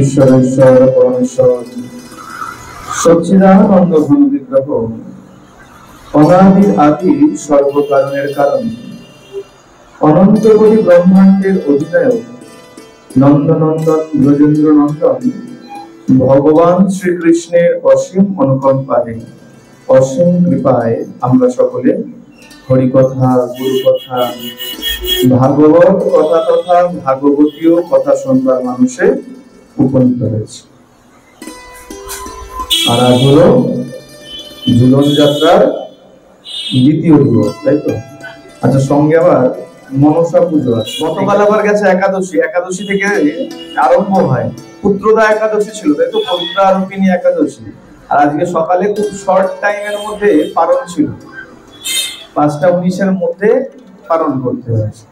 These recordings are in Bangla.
ঈশ্বরেশ্বর পরমেশ্বর সচ্চিদানন্দ ঘন বিগ্রহ অনাদির আদি সর্বকারণের কারণ অনন্ত কোটি ব্রহ্মাণ্ডের অধিনায়ক নন্দনন্দন ব্রজেন্দ্র নন্দন ভগবান শ্রীকৃষ্ণের অসীম অনুকম্পায় অসীম কৃপায় আমরা সকলে হরিকথা গুরুকথা ভাগবত কথা তথা ভাগবতীয় কথা শুনবার মানুষে উপনীত হয়েছে। আর আজ হলো ঝুলন যাত্রার দ্বিতীয় দিবস, তাই তো? আচ্ছা, সঙ্গে আবার মনসা পুজো আছে। গতকাল আবার গেছে একাদশী, একাদশী থেকে আরম্ভ হয়। পুত্রদা একাদশী ছিল, তাই তো? পবিত্রারোপিণী একাদশী। আর আজকে সকালে খুব শর্ট টাইমের মধ্যে পালন ছিল, 5টা 19-এর মধ্যে পালন করতে হয়েছে।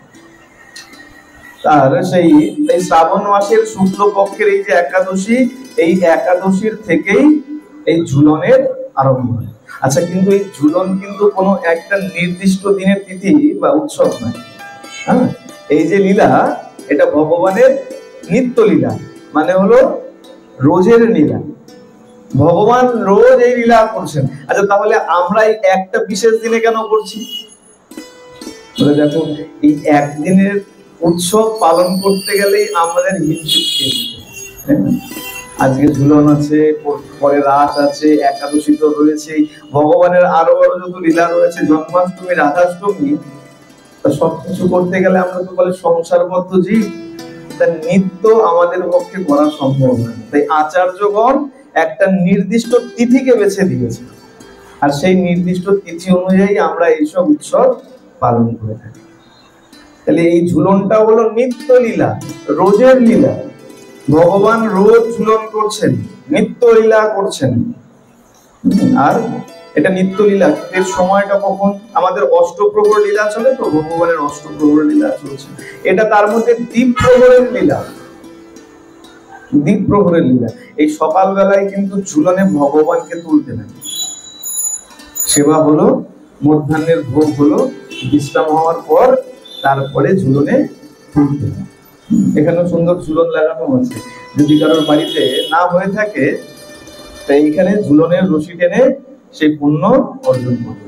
আর সেই শ্রাবণ মাসের শুক্লপক্ষের এই যে একাদশী, এই একাদশীর থেকেই এই ঝুলনের আরম্ভ হয়। আচ্ছা, কিন্তু এই ঝুলন কিন্তু কোনো একটা নির্দিষ্ট দিনের তিথি বা উৎসব নয়। হ্যাঁ, এই যে লীলা, এটা ভগবানের নিত্য লীলা, মানে হলো রোজের লীলা। ভগবান রোজ এই লীলা করছেন। আচ্ছা, তাহলে আমরা এই একটা বিশেষ দিনে কেন করছি? দেখো, এই একদিনের উৎসব পালন করতে গেলেই আমাদের হিমশিম খেয়ে যেতে হয়। আজকে ঝুলন আছে, পরে রাস আছে, একাদশী তো রয়েছে, ভগবানের আরো আরো যত লীলা রয়েছে, জন্মাষ্টমী, রাধাষ্টমী, সবকিছু করতে গেলে আমরা তো বলে সংসারবদ্ধ জীব, তা নিত্য আমাদের পক্ষে করা সম্ভব নয়। তাই আচার্যগণ একটা নির্দিষ্ট তিথিকে বেছে দিয়েছে, আর সেই নির্দিষ্ট তিথি অনুযায়ী আমরা এইসব উৎসব পালন করে থাকি। তাহলে এই ঝুলনটা হলো নিত্য লীলা, রোজের লীলা। ভগবান রোজ ঝুলন করছেন, নিত্য লীলা করছেন। আর এটা নিত্য লীলা, এর সময়টা কখন? আমাদের অষ্টপ্রহর লীলা চলে তো, ভগবানের অষ্টপ্রহর লীলা চলছে। এটা তার মধ্যে দ্বীপ্রহরের লীলা, দ্বীপ্রহরের লীলা। এই সকালবেলায় কিন্তু ঝুলনে ভগবানকে তুলতে নেই, সেবা হলো, মধ্যাহ্নের ভোগ হলো, বিশ্রাম হওয়ার পর তারপরে ঝুলনে তুলতে হয়। এখানে সুন্দর ঝুলন লাগানো আছে। যদি কারোর বাড়িতে না হয়ে থাকে, তাই এখানে ঝুলনের রশি টেনে সেই পুণ্য অর্জন করবে।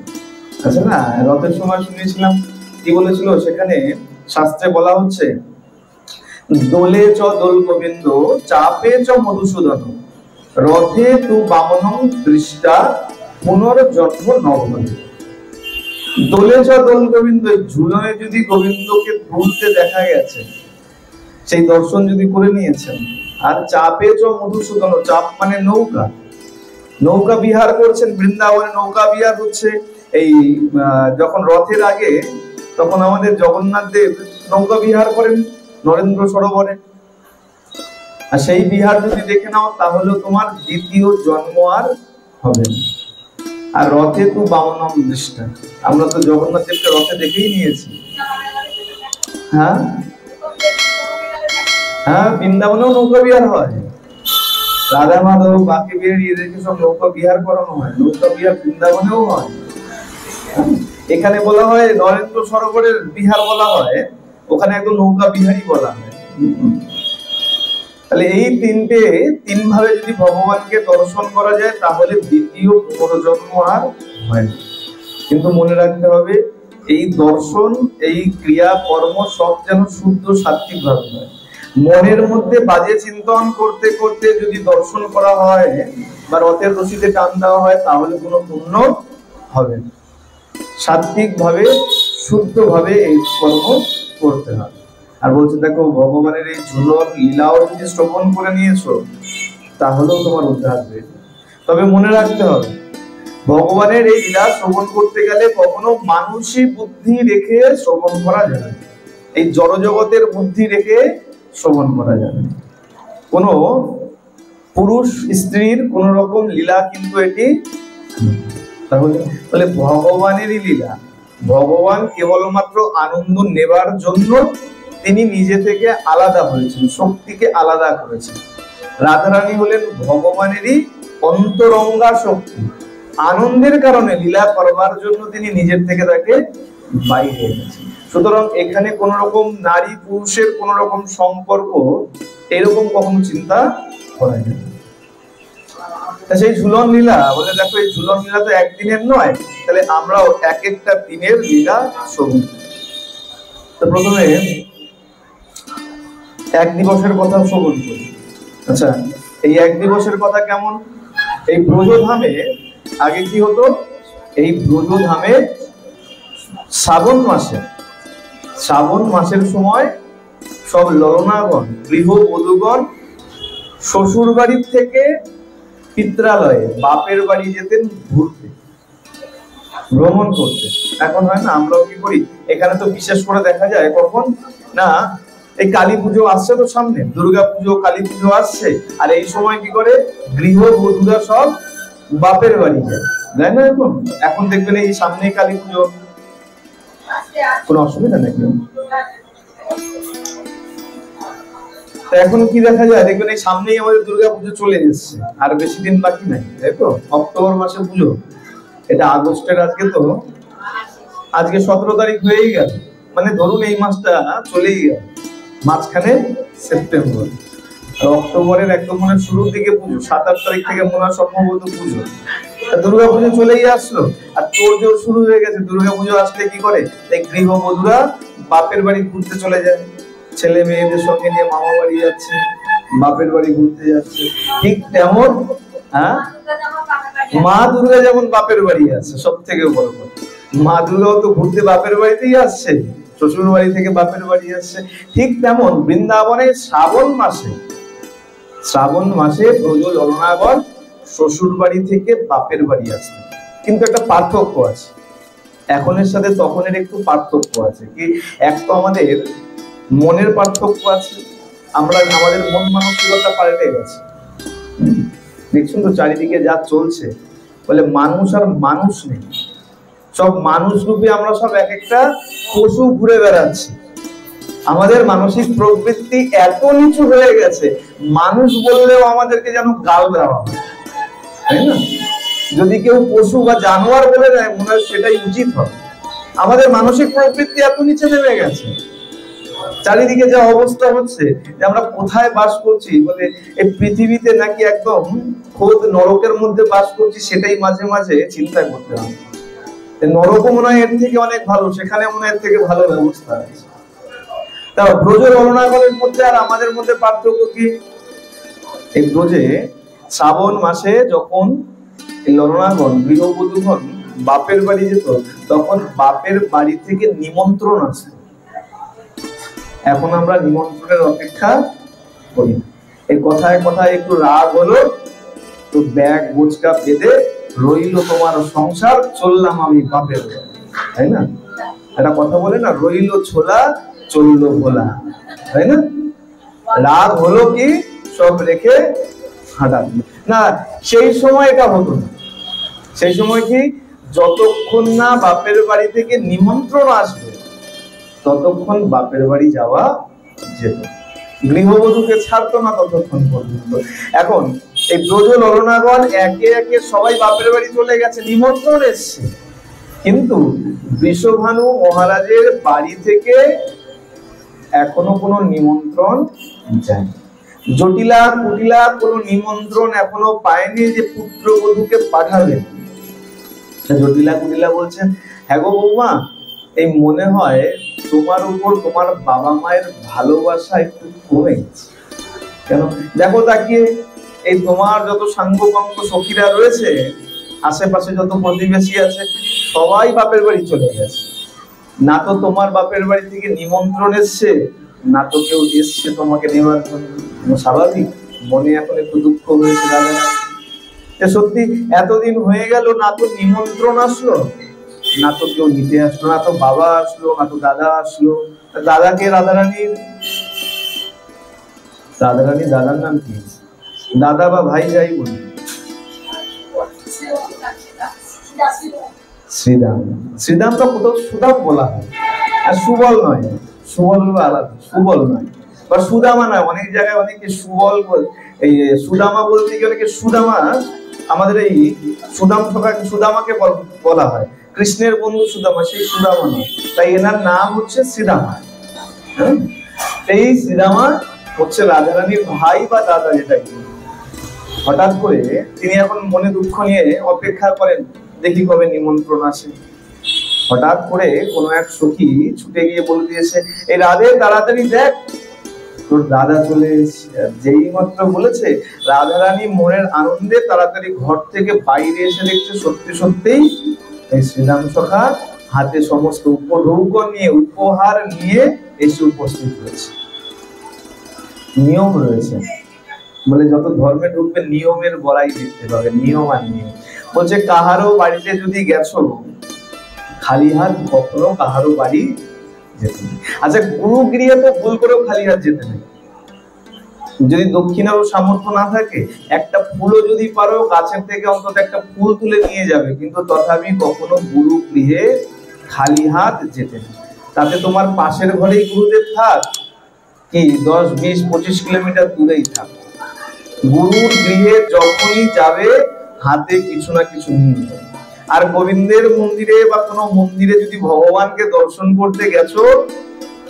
আচ্ছা, না রথের সময় শুনেছিলাম কি বলেছিল, সেখানে শাস্ত্রে বলা হচ্ছে, দোলে চ দোল গোবিন্দ চাপে চ মধুসূদন রথে তু বামনং দৃষ্টা পুনর্জন্ম নবনে। দোলে চ দোল গোবিন্দ, ঝুলনে যদি গোবিন্দকে তুলতে দেখা গেছে, সেই দর্শন যদি করে নিয়েছেন। আর চাপে চ মধুসূদন, চাপ মানে নৌকা, নৌকা বিহার করছেন বৃন্দাবনে। নৌকা বিহার হচ্ছে এই যখন রথের আগে, তখন আমাদের জগন্নাথ দেব নৌকা বিহার করেন নরেন্দ্র সরোবরে। আর সেই বিহার যদি দেখে নাও, তাহলে তোমার দ্বিতীয় জন্ম আর হবে না। আর রথে তো বামনম দৃষ্টা, আমরা তো জগন্নাথ দেবকে রথে দেখেই নিয়েছি। হ্যাঁ হ্যাঁ, বৃন্দাবনেও নৌকা বিহার হয়। রাধা মাধব, বাকি বিহারী, এদেরকে সব নৌকা বিহার করানো হয়। নৌকা বিহার বৃন্দাবনেও হয়। এখানে বলা হয় নরেন্দ্র সরোবরের বিহার বলা হয়, ওখানে একদম নৌকা বিহারী বলা হয়। তাহলে এই তিন ভাবে যদি ভগবানকে দর্শন করা যায়, তাহলে দ্বিতীয় পুনর্জন্ম আর হয় না। কিন্তু মনে রাখতে হবে, এই দর্শন, এই ক্রিয়া কর্ম সব যেন শুদ্ধ সাত্বিক ভাবে হয়। মনের মধ্যে বাজে চিন্তন করতে করতে যদি দর্শন করা হয় বা রথের রশিতে টান দেওয়া হয়, তাহলে কোনো পুণ্য হবে না। সাত্বিক ভাবে, শুদ্ধ ভাবে এই কর্ম করতে হবে। আর বলছে, দেখো, ভগবানের এই ঝুলন লীলাও যদি শ্রবণ করে নিয়েছো, তাহলেও তোমার উদ্ধার হবে। তবে মনে রাখতে হবে, ভগবানের এই লীলা শ্রবণ করতে গেলে কখনো মানুষী বুদ্ধি রেখে শ্রবণ করা যাবে না। এই জড়জগতের বুদ্ধি রেখে শ্রবণ করা যাবে না। কোনো পুরুষ স্ত্রীর কোন রকম লীলা কিন্তু এটি। তাহলে ভগবানেরই লীলা। ভগবান কেবলমাত্র আনন্দ নেবার জন্য তিনি নিজে থেকে আলাদা হয়েছেন, শক্তিকে আলাদা করেছেন। রাধারানী হলেন ভগবানেরই অন্তরঙ্গা শক্তি। আনন্দের কারণে লীলা করবার জন্য তিনি নিজের থেকে তাকে বাইরে এনেছেন। সুতরাং এখানে কোন রকম নারী পুরুষের কোন রকম সম্পর্ক এরকম কখনো চিন্তা করা যায় না। সেই ঝুলন লীলা বলে, দেখো এই ঝুলন লীলা তো একদিনের নয়, তাহলে আমরাও এক একটা দিনের লীলা শ্রবণ। তো প্রথমে এক দিবসের কথা শ্রবণ করি। আচ্ছা, এই এক দিবসের কথা কেমন? এই ব্রজধামে আগে কি হতো? এই ব্রজধামে শ্রাবণ মাসের সময় সব ললনাগণ, গৃহবধূগণ শ্বশুর বাড়ির থেকে পিত্রালয়ে বাপের বাড়ি যেতেন ঘুরতে, ভ্রমণ করতে। এখন হয় না, আমরাও কি করি, এখানে তো বিশেষ করে দেখা যায় কখন না, এই কালী পুজো আসছে তো সামনে, দুর্গা পুজো, কালী পুজো আসছে, আর এই সময় কি করে গৃহবধূরা সব বাপের বাড়ি যায়, তাই না? এখন দেখবেন এই সামনে কালী পুজো, কোনো অসুবিধা নাকি? এখন কি দেখা যায়, দেখবেন এই সামনেই আমাদের দুর্গা পুজো চলে এসেছে, আর বেশি দিন বাকি নাই, তাই তো? অক্টোবর মাসে পুজো, এটা আগস্টের, আজকে 17 তারিখ হয়েই গেল, মানে ধরুন এই মাসটা চলেই গেল, মাঝখানে সেপ্টেম্বর, আর অক্টোবরের একদম মানে শুরুর দিকে পুজো, 7-8 তারিখ থেকে মনে হয় সম্ভবত পুজো। দুর্গা পুজো চলেই আসলো, আর তোড়জোড় শুরু হয়ে গেছে। দুর্গা পুজো আসলে কি করে, এই গৃহবধূরা বাপের বাড়ি ঘুরতে চলে যায়, ছেলে মেয়েদের সঙ্গে নিয়ে মামা বাড়ি যাচ্ছে, বাপের বাড়ি ঘুরতে যাচ্ছে। ঠিক তেমন মা দুর্গা যেমন বাপের বাড়ি আছে, সব থেকে বড় কথা, মা দুর্গাও তো ঘুরতে বাপের বাড়িতেই আসছে, শ্বশুর বাড়ি থেকে বাপের বাড়ি আসছে। ঠিক তেমন বৃন্দাবনে শ্রাবণ মাসে ব্রজ ললনাগণ শ্বশুর বাড়ি থেকে বাপের বাড়ি আসছে। কিন্তু একটা পার্থক্য আছে, এখনের সাথে তখনের একটু পার্থক্য আছে। কি? এক তো আমাদের মনের পার্থক্য আছে, আমাদের মন মানসিকতা পাল্টে গেছে। দেখছেন তো চারিদিকে যা চলছে, বলে মানুষ আর মানুষ নেই, সব মানুষ রূপে আমরা সব এক একটা পশু ঘুরে বেড়াচ্ছি। আমাদের মানসিক প্রবৃত্তি এত নিচু হয়ে গেছে, মানুষ বললেও আমাদেরকে যেন গাল দেওয়া হয়, তাই না? যদি কেউ পশু বা জানোয়ার বলে দেয়, মনে হয় সেটাই উচিত হবে। আমাদের মানসিক প্রবৃত্তি এত নিচে নেমে গেছে, চারিদিকে যা অবস্থা হচ্ছে, যে আমরা কোথায় বাস করছি, বলে এই পৃথিবীতে নাকি একদম খোদ নরকের মধ্যে বাস করছি, সেটাই মাঝে মাঝে চিন্তা করতে হবে। নরকও মনে হয় এর থেকে অনেক ভালো, সেখানে মনে হয় এর থেকে ভালো ব্যবস্থা আছে। তা ব্রজ ললনাগণের মধ্যে আর আমাদের মধ্যে পার্থক্য কি? এই ব্রজে শ্রাবণ মাসে যখন ললনাগণ, গৃহবধূগণ বাপের বাড়ি যেত, তখন বাপের বাড়ি থেকে নিমন্ত্রণ আসতো। এখন আমরা নিমন্ত্রণের অপেক্ষা করি। এই কথায় কথায় একটু রাগ হলো তো ব্যাগ বোচকা বেঁধে রইল তোমার সংসার, চললাম আমি বাপের বাড়ি, তাই না? একটা কথা বলে না, রইল ছোলা চললো ভোলা, তাই না? রাগ হলো কি সব রেখে হাঁটা না, সেই সময় এটা হতো না। সেই সময় কি, যতক্ষণ না বাপের বাড়ি থেকে নিমন্ত্রণ আসবে ততক্ষণ বাপের বাড়ি যাওয়া যেত, গৃহবধূকে ছাড়তো না ততক্ষণ পর্যন্ত। এখন এই ব্রজ ললনাগণ একে একে সবাই বাপের বাড়ি চলে গেছে, নিমন্ত্রণ এসছে, কিন্তু বৃষভানু মহারাজের বাড়ি থেকে এখনো কোনো নিমন্ত্রণ যায়নি। জটিলা কুটিলা কোনো নিমন্ত্রণ এখনো পায়নি যে পুত্রবধূকে পাঠাবেন। জটিলা কুটিলা বলছেন, হ্যাঁ গো বৌমা, এই মনে হয় তোমার উপর তোমার বাবা মায়ের ভালোবাসা একটু কমে গেছে। কেন? দেখো তাকিয়ে, এই তোমার যত সাঙ্গপাঙ্গ সখীরা রয়েছে, আশেপাশে যত প্রতিবেশী আছে, সবাই বাপের বাড়ি চলে গেছে। না তো তোমার বাপের বাড়ি থেকে নিমন্ত্রণ এসছে, না তো কেউ এসছে তোমাকে নেওয়ার জন্য। স্বাভাবিক মনে এখন একটু দুঃখ হয়েছে দাদা, সত্যি এতদিন হয়ে গেল, না তো নিমন্ত্রণ আসলো, না তো কেউ নিতে আসলো, না তো বাবা আসলো, না তো দাদা আসলো। দাদাকে রাধারানীর দাদার নাম কি? দাদা বা ভাই যাই বলি, শ্রীদাম। শ্রীদাম তো কোথাও সুদাম বলা হয়, আর সুবল নয়, সুবল আলাদা, সুবল নয় বা সুদামা নয়। অনেক জায়গায় অনেকে সুবল এই সুদামা বলতে গিয়ে অনেকে সুদামা, আমাদের এই সুদামাকে বলা হয়, কৃষ্ণের বন্ধু সুদামা, সেই সুদামা নয়, তাই এনার নাম হচ্ছে শ্রীদামা। এই শ্রীদামা হচ্ছে রাধারানীর ভাই বা দাদা, যেটাই হঠাৎ করে তিনি এখন মনে দুঃখ নিয়ে অপেক্ষা করেন, দেখি কবে নিমন্ত্রণ আসে। হঠাৎ করে কোনো এক সখী ছুটে গিয়ে বলে দিয়েছে, এই রাধে তাড়াতাড়ি দেখ তোর দাদা চলে এসেছে। যেই মাত্র বলেছে, রাধারানী মনের আনন্দে তাড়াতাড়ি ঘর থেকে বাইরে এসে দেখছে সত্যি সত্যিই এই শ্রীরাম সখা হাতে সমস্ত উপঢৌকন নিয়ে, উপহার নিয়ে এসে উপস্থিত হয়েছে। নিয়ম রয়েছে বলে, যত ধর্মে ঢুকবে নিয়মের বড়াই দেখতে পাবে, নিয়ম আর নিয়ম। বলছে কাহারও বাড়িতে যদি গেছো, খালি হাত কখনো কাহারও বাড়ি যেতে নেই। আচ্ছা, গুরু গৃহে তো ভুল করেও খালি হাত যেতে নেই। যদি দক্ষিণারও সামর্থ্য না থাকে, একটা ফুলও যদি পারো গাছের থেকে অন্তত একটা ফুল তুলে নিয়ে যাবে, কিন্তু তথাপি কখনো গুরু গৃহে খালি হাত যেতে নেই। তাতে তোমার পাশের ঘরেই গুরুদেব থাক, কি 10, 20, 25 কিলোমিটার দূরেই থাক, গুরুর গৃহে যখনই যাবে হাতে কিছু না কিছু নিয়ে যাবে। আর গোবিন্দের মন্দিরে বা কোনো মন্দিরে যদি ভগবানকে দর্শন করতে গেছো,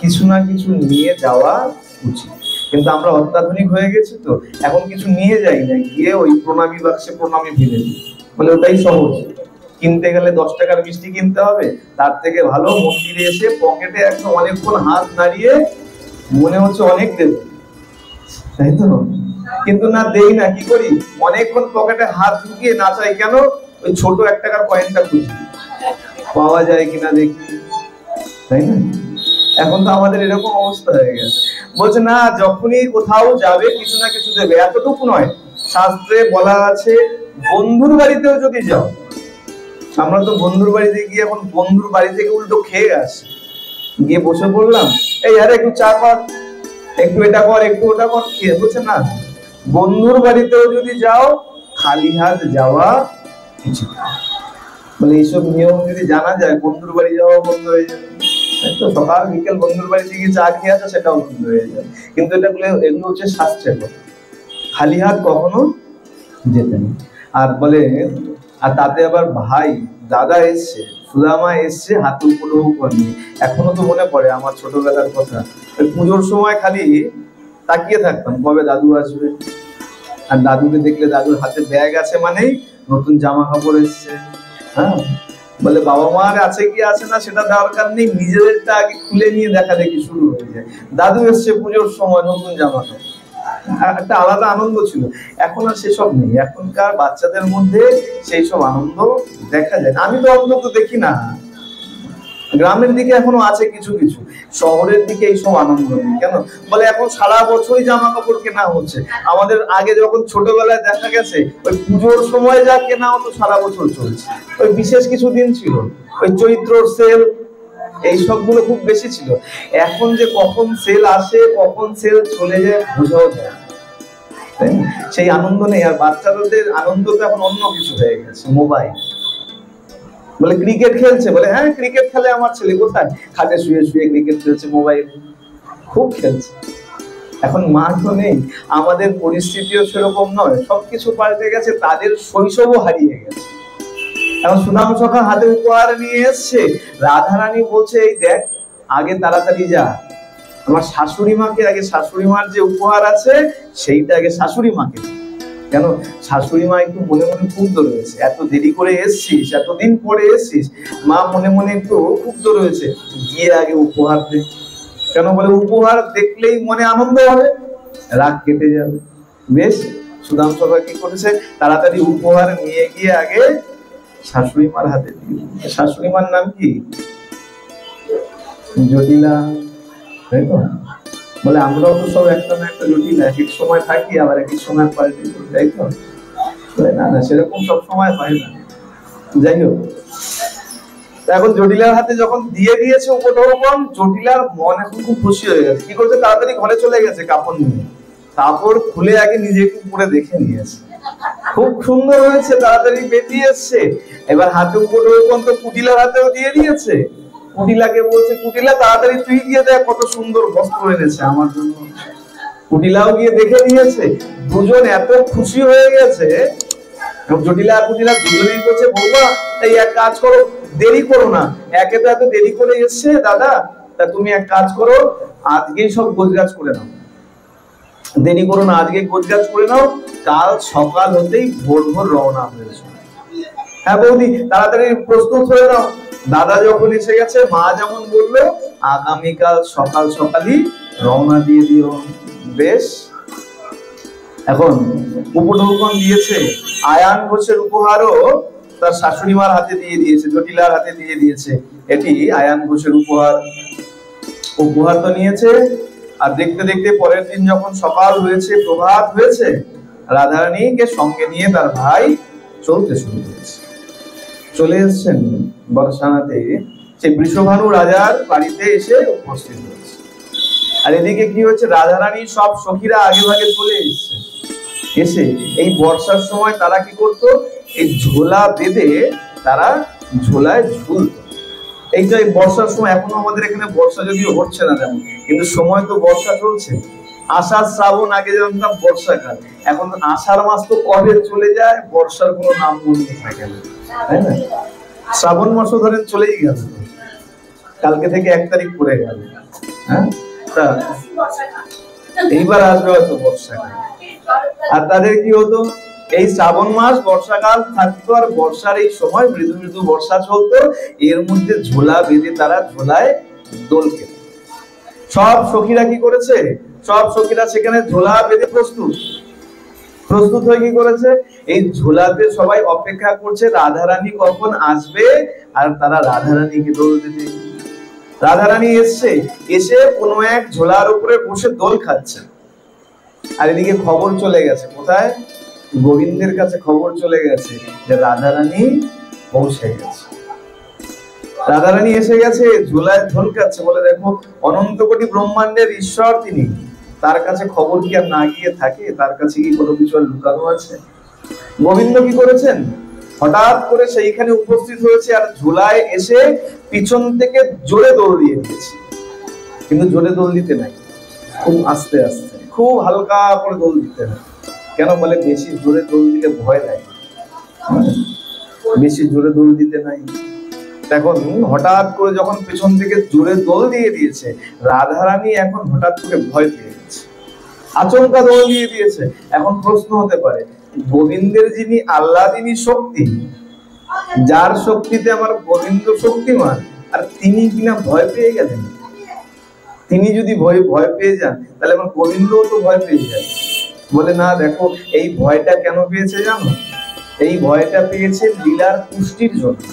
কিছু না কিছু নিয়ে যাওয়া উচিত। কিন্তু আমরা অত্যাধুনিক হয়ে গেছি, তো এখন কিছু নিয়ে যাই না, গিয়ে ওই প্রণামী বাক্সে প্রণামী ফেলে দিই, বলে ওটাই সহজ। কিনতে গেলে 10 টাকার মিষ্টি কিনতে হবে, তার থেকে ভালো মন্দিরে এসে পকেটে একদম অনেকক্ষণ হাত নাড়িয়ে মনে হচ্ছে অনেক দেব, তাই তো? কিন্তু না, দেই না, কি করি, অনেকক্ষণ পকেটে হাত ঢুকিয়ে নাচাই কেন, ওই ছোট 1 টাকার কয়েনটা খুঁজি, পাওয়া যায় কিনা দেখি, তাই না? এখন তো আমাদের এরকম অবস্থা হয়ে গেছে। বলছে না, যখনই কোথাও যাবে কিছু না কিছু দেবে। এতটুকু নয়, শাস্ত্রে বলা আছে বন্ধুর বাড়িতেও যদি যাও, আমরা তো বন্ধুর বাড়িতে গিয়ে এখন বন্ধুর বাড়ি থেকে উল্টো খেয়ে আসি, গিয়ে বসে পড়লাম, এই আরে একটু চা কর, একটু এটা কর, একটু ওটা কর, খেয়ে। বলছে না, বন্ধুর বাড়িতেও যদি যাও খালি হাত যাওয়া উচিত। বলে এইসব নিয়ম যদি জানা যায়, বন্ধুর বাড়ি যাওয়া বন্ধ হয়ে যাবে। তো সকাল বিকেল বন্ধুর বাড়িতে গিয়ে চা খেয়ে আসো, সেটাও বন্ধ হয়ে যায়। কিন্তু এগুলো হচ্ছে শাস্ত্রের কথা, খালি হাত কখনো যেতে নেই। আর বলে, আর তাতে আবার ভাই দাদা এসছে, সুদামা এসছে হাতে উপঢৌকন নিয়ে। এখনো তো মনে পড়ে আমার ছোটবেলার কথা, ওই পুজোর সময় খালি তাকিয়ে থাকতাম কবে দাদু আসবে। আর দাদুকে দেখলে, দাদুর হাতে ব্যাগ আছে মানেই নতুন জামা কাপড় এসছে। হ্যাঁ, বলে বাবা মার আছে কি আছে না সেটা দরকার নেই, নিজেদেরটা আগে খুলে নিয়ে দেখা দেখি শুরু হয়ে যায়। দাদু এসছে পুজোর সময় নতুন জামা কাপড়, একটা আলাদা আনন্দ ছিল। এখন আর সেসব নেই, এখনকার বাচ্চাদের মধ্যে সেই সব আনন্দ দেখা যায় না। আমি তো অন্তত দেখি না। গ্রামের দিকে এখনো আছে কিছু কিছু, শহরের দিকে এইসব আনন্দ নেই। কেন বলে, এখন সারা বছরই জামা কাপড় কেনা হচ্ছে। আমাদের আগে যখন ছোটবেলায় দেখা গেছে, ওই পুজোর সময় যা কেনা হতো সারা বছর চলছে। ওই বিশেষ কিছু দিন ছিল, ওই চৈত্র সেল, এই সবগুলো খুব বেশি ছিল। এখন যে কখন সেল আসে কখন সেল চলে যায় বোঝাও যায়, সেই আনন্দ নেই। আর বাচ্চাদের আনন্দ তো এখন অন্য কিছু হয়ে গেছে, মোবাইল। বলে ক্রিকেট খেলছে, বলে হ্যাঁ ক্রিকেট খেলে আমার ছেলে, কোথায়, খাটে শুয়ে শুয়ে ক্রিকেট খেলছে, মোবাইল খুব খেলছে। এখন মাঠও নেই, আমাদের পরিস্থিতিও সেরকম নয়, সবকিছু পাল্টে গেছে, তাদের শৈশবও হারিয়ে গেছে। এখন সুদাম সখা হাতে উপহার নিয়ে এসছে, রাধারানী বলছে এই দেখ, আগে তাড়াতাড়ি যা, আমার শাশুড়ি মাকে আগে, শাশুড়ি মার যে উপহার আছে সেইটা আগে শাশুড়ি মাকে। কেন, শাশুড়ি মা একটু মনে মনে ক্ষুব্ধ রয়েছে, এত দেরি করে এসছিস, এতদিন পরে এসছিস, মা মনে মনে একটু ক্ষুব্ধ রয়েছে, গিয়ে আগে উপহার দে। কেন বলে, উপহার দেখলেই মনে আনন্দ হবে, রাগ কেটে যাবে। বেশ, সুদাম সখা কি করেছে, তাড়াতাড়ি উপহার নিয়ে গিয়ে আগে শাশুড়ি মার হাতে দিয়ে। শাশুড়ি মার নাম কি, জটিলা, তাই তো? বলে আমরাও তো সব একটা না একটা জটিলা, এক এক সময় থাকি আবার এক এক সময় পাল্টে, তাই তো? না না, সেরকম সব সময় হয় না। যাই হোক, এখন জটিলার হাতে যখন দিয়ে দিয়েছে উপঢৌকন, জটিলার মন এখন খুব খুশি হয়ে গেছে। কি করছে, তাড়াতাড়ি ঘরে চলে গেছে কাপড় নিয়ে, কাপড় খুলে আগে নিজে একটু পরে দেখে নিয়েছে, খুব সুন্দর হয়েছে, তাড়াতাড়ি বেরিয়ে এসছে। এবার হাতে উপঢৌকন তো কুটিলার হাতেও দিয়ে দিয়েছে। কুটিলাকে বলছে, কুটিলা তাড়াতাড়ি তুই গিয়ে দেখ কত সুন্দর বস্ত্র এনেছে আমার জন্য। কুটিলাও গিয়ে দেখে নিয়েছে, দুজন এত খুশি হয়ে গেছে। জটিলা আর কুটিলা দুজনেই বলছে, বৌমা এই এক কাজ করো, দেরি করো না, একে তো এত দেরি করে এসছে দাদা, তা তুমি এক কাজ করো, আজকেই সব গোছগাছ করে নাও। দেরি করো না, আজকে গোছগাছ করে নাও, কাল সকাল হতেই ভোর ভোর রওনা হয়েছে। হ্যাঁ বৌদি, তাড়াতাড়ি প্রস্তুত হয়ে নাও। দাদা যখন এসে গেছে, মা যেমন বললো আগামীকাল সকাল সকালই রওনা দিয়ে দিও। বেশ। এখন উপঢৌকন দিয়েছে, আয়ান ঘোষের উপহারও তার শাশুড়ি মার হাতে দিয়ে দিয়েছে, জটিলার হাতে দিয়ে দিয়েছে। এটি আয়ান ঘোষের উপহার। উপহার তো নিয়েছে, আর দেখতে দেখতে পরের দিন যখন সকাল হয়েছে, প্রভাত হয়েছে, রাধারানীকে সঙ্গে নিয়ে তার ভাই চলতে শুরু করেছে। চলে এসেছেন বর্ষানাতে, সে বৃষভানু রাজার বাড়িতে এসে উপস্থিত হয়েছে। আর এদিকে কি হচ্ছে, রাধারানী সব সখীরা আগে ভাগে চলে এসেছে। এসে এই বর্ষার সময় তারা কি করতো, এই ঝোলা বেঁধে তারা ঝোলায় ঝুলতো। এইটা এই বর্ষার সময়, এখনো আমাদের এখানে বর্ষা যদিও হচ্ছে না তেমন, কিন্তু সময় তো বর্ষা চলছে। আষাঢ় শ্রাবণ আগে জানতাম বর্ষাকাল, এখন আষাঢ় মাস তো কবে চলে যায়, বর্ষার কোনো নাম বলতে থাকে না, তাই না? শ্রাবণ মাসও ধরেন চলেই গেল, কালকে থেকে 1 তারিখ পড়ে গেল। হ্যাঁ, তা এইবার আসবে হয়তো বর্ষাকাল। আর তাদের কি হতো, এই শ্রাবণ মাস বর্ষাকাল থাকতো, আর বর্ষার এই সময় মৃদু মৃদু বর্ষা চলতো, এর মধ্যে ঝোলা বেঁধে তারা ঝোলায় দোল খেত। সব সখীরা কি করেছে, সব সখীরা সেখানে ঝোলা বেঁধে প্রস্তুত হয়ে কি করেছে, এই ঝোলাতে সবাই অপেক্ষা করছে রাধারানী কখন আসবে, আর তারা রাধারানীকে দোল দিতে। রাধারানী এসছে, এসে কোনো এক ঝোলার উপরে বসে দোল খাচ্ছে। আর এদিকে খবর চলে গেছে কোথায়, গোবিন্দের কাছে খবর চলে গেছে যে রাধারানী পৌঁছে গেছে। রাধারানী এসে গেছে, ঝোলায় দোল খাচ্ছে, বলে দেখো অনন্ত কোটি ব্রহ্মাণ্ডের ঈশ্বর তিনি, তার কাছে খবর কি আর না গিয়ে থাকে, তার কাছে কি কোনো কিছু আর লুকানো আছে? গোবিন্দ কি করেছেন, হঠাৎ করে সেইখানে উপস্থিত হয়েছে, আর ঝোলায় এসে পিছন থেকে জোরে দোল দিয়ে দিয়েছে। কিন্তু জোরে দোল দিতে নাই, খুব আস্তে আস্তে, খুব হালকা করে দোল দিতে হয়। কেন বলে, বেশি জোরে দোল দিলে ভয় লাগে, বেশি জোরে দোল দিতে নাই। এখন হঠাৎ করে যখন পেছন থেকে জোরে দোল দিয়ে দিয়েছে, রাধারানী এখন হঠাৎ করে ভয় পেয়ে গেছে, আচমকা দোল দিয়ে দিয়েছে। এখন প্রশ্ন হতে পারে, গোবিন্দের যিনি আহ্লাদিনী শক্তি, যার শক্তিতে আমার গোবিন্দ শক্তিমান, আর তিনি কিনা ভয় পেয়ে গেলেন। তিনি যদি ভয় পেয়ে যান, তাহলে আমার গোবিন্দও তো ভয় পেয়ে যাবে। বলে না, দেখো এই ভয়টা কেন পেয়েছে জানো, এই ভয়টা পেয়েছে লীলার পুষ্টির জন্য।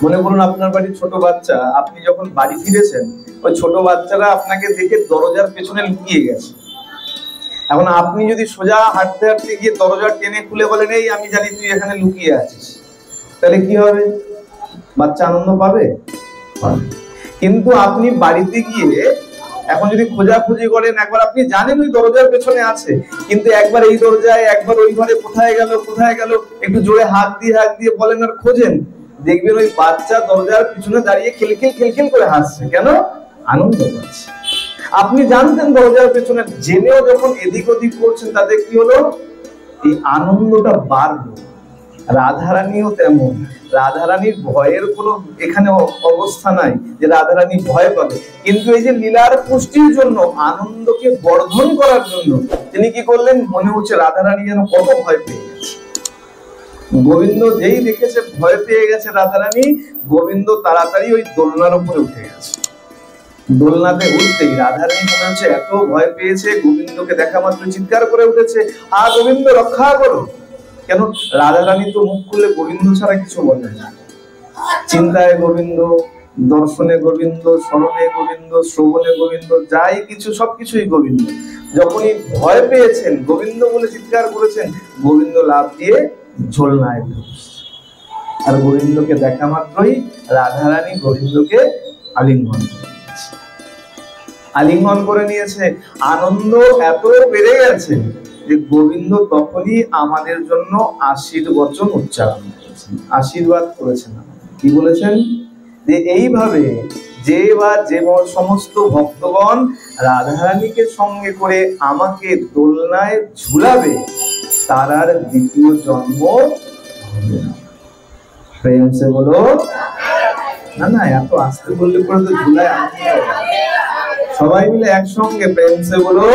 মনে করুন আপনার বাড়ির ছোট বাচ্চা, আপনি যখন বাড়ি ফিরেছেন, ওই ছোট বাচ্চারা আপনাকে দেখে দরজার পেছনে লুকিয়ে গেছে। এখন আপনি যদি সোজা হাঁটতে হাঁটতে গিয়ে দরজা টেনে খুলে বলেন, এই আমি জানি তুই এখানে লুকিয়ে আছিস, তাহলে কি হবে? বাচ্চা আনন্দ পাবে? কিন্তু আপনি বাড়িতে গিয়ে এখন যদি খোঁজাখুঁজি করেন, একবার আপনি জানেন ওই দরজার পেছনে আছে, কিন্তু একবার এই দরজায়, একবার ওই ঘরে, কোথায় গেল একটু জোরে হাত দিয়ে বলেন আর খোঁজেন, দেখবেন ওই বাচ্চা দরজার পিছনে দাঁড়িয়ে খিলখিল করে হাসছে। কেন? আনন্দ পাচ্ছে। আপনি জানতেন দরজার পেছনে, জেনেও যখন এদিক ওদিক করছেন, তাদের কি হলো, এই আনন্দটা বাড়লো। রাধারানীও তেমন, রাধারানীর ভয়ের কোনো এখানে অবস্থা নাই যে রাধারানী ভয় পাবে, কিন্তু এই যে লীলার পুষ্টির জন্য, আনন্দকে বর্ধন করার জন্য তিনি কি করলেন, মনে হচ্ছে রাধারানী যেন কত ভয় পেয়ে গেছে। গোবিন্দ যেই দেখেছে ভয় পেয়ে গেছে রাধারানী, গোবিন্দ তাড়াতাড়ি ওই দোলনার উপরে উঠে গেছে। দোলনাতে উঠতেই রাধারানী মনে হচ্ছে এত ভয় পেয়েছে, গোবিন্দকে দেখা মাত্র চিৎকার করে উঠেছে, আ গোবিন্দ রক্ষা করো। কেন? রাধারানী তো মুখ খুললে গোবিন্দ ছাড়া কিছু বলে না। চিন্তায় গোবিন্দ, দর্শনে গোবিন্দ, স্মরণে গোবিন্দ, শ্রবণে গোবিন্দ, যাই কিছু সবকিছুই গোবিন্দ। যখনই ভয় পেয়েছেন, গোবিন্দ বলে চিৎকার করেছেন, গোবিন্দ লাফ দিয়ে ঝোলনায় ঢুকছে। আর গোবিন্দকে দেখা মাত্রই রাধারানী গোবিন্দকে আলিঙ্গন করে নিয়েছে। আনন্দ এত বেড়ে গেছে যে গোবিন্দ তখনই আমাদের জন্য আশীর্বচন উচ্চারণ করেছেন, আশীর্বাদ করেছেন। কি বলেছেন? যে এইভাবে যে সমস্ত ভক্তগণ রাধারানীকে সঙ্গে করে আমাকে দোলনায় ঝুলাবে, তার আর দ্বিতীয় জন্ম হবে না। প্রেম সে বলো না, এত আস্তে বললে পরে তো ঝুলায় সবাই মিলে একসঙ্গে প্রেম সে বলো।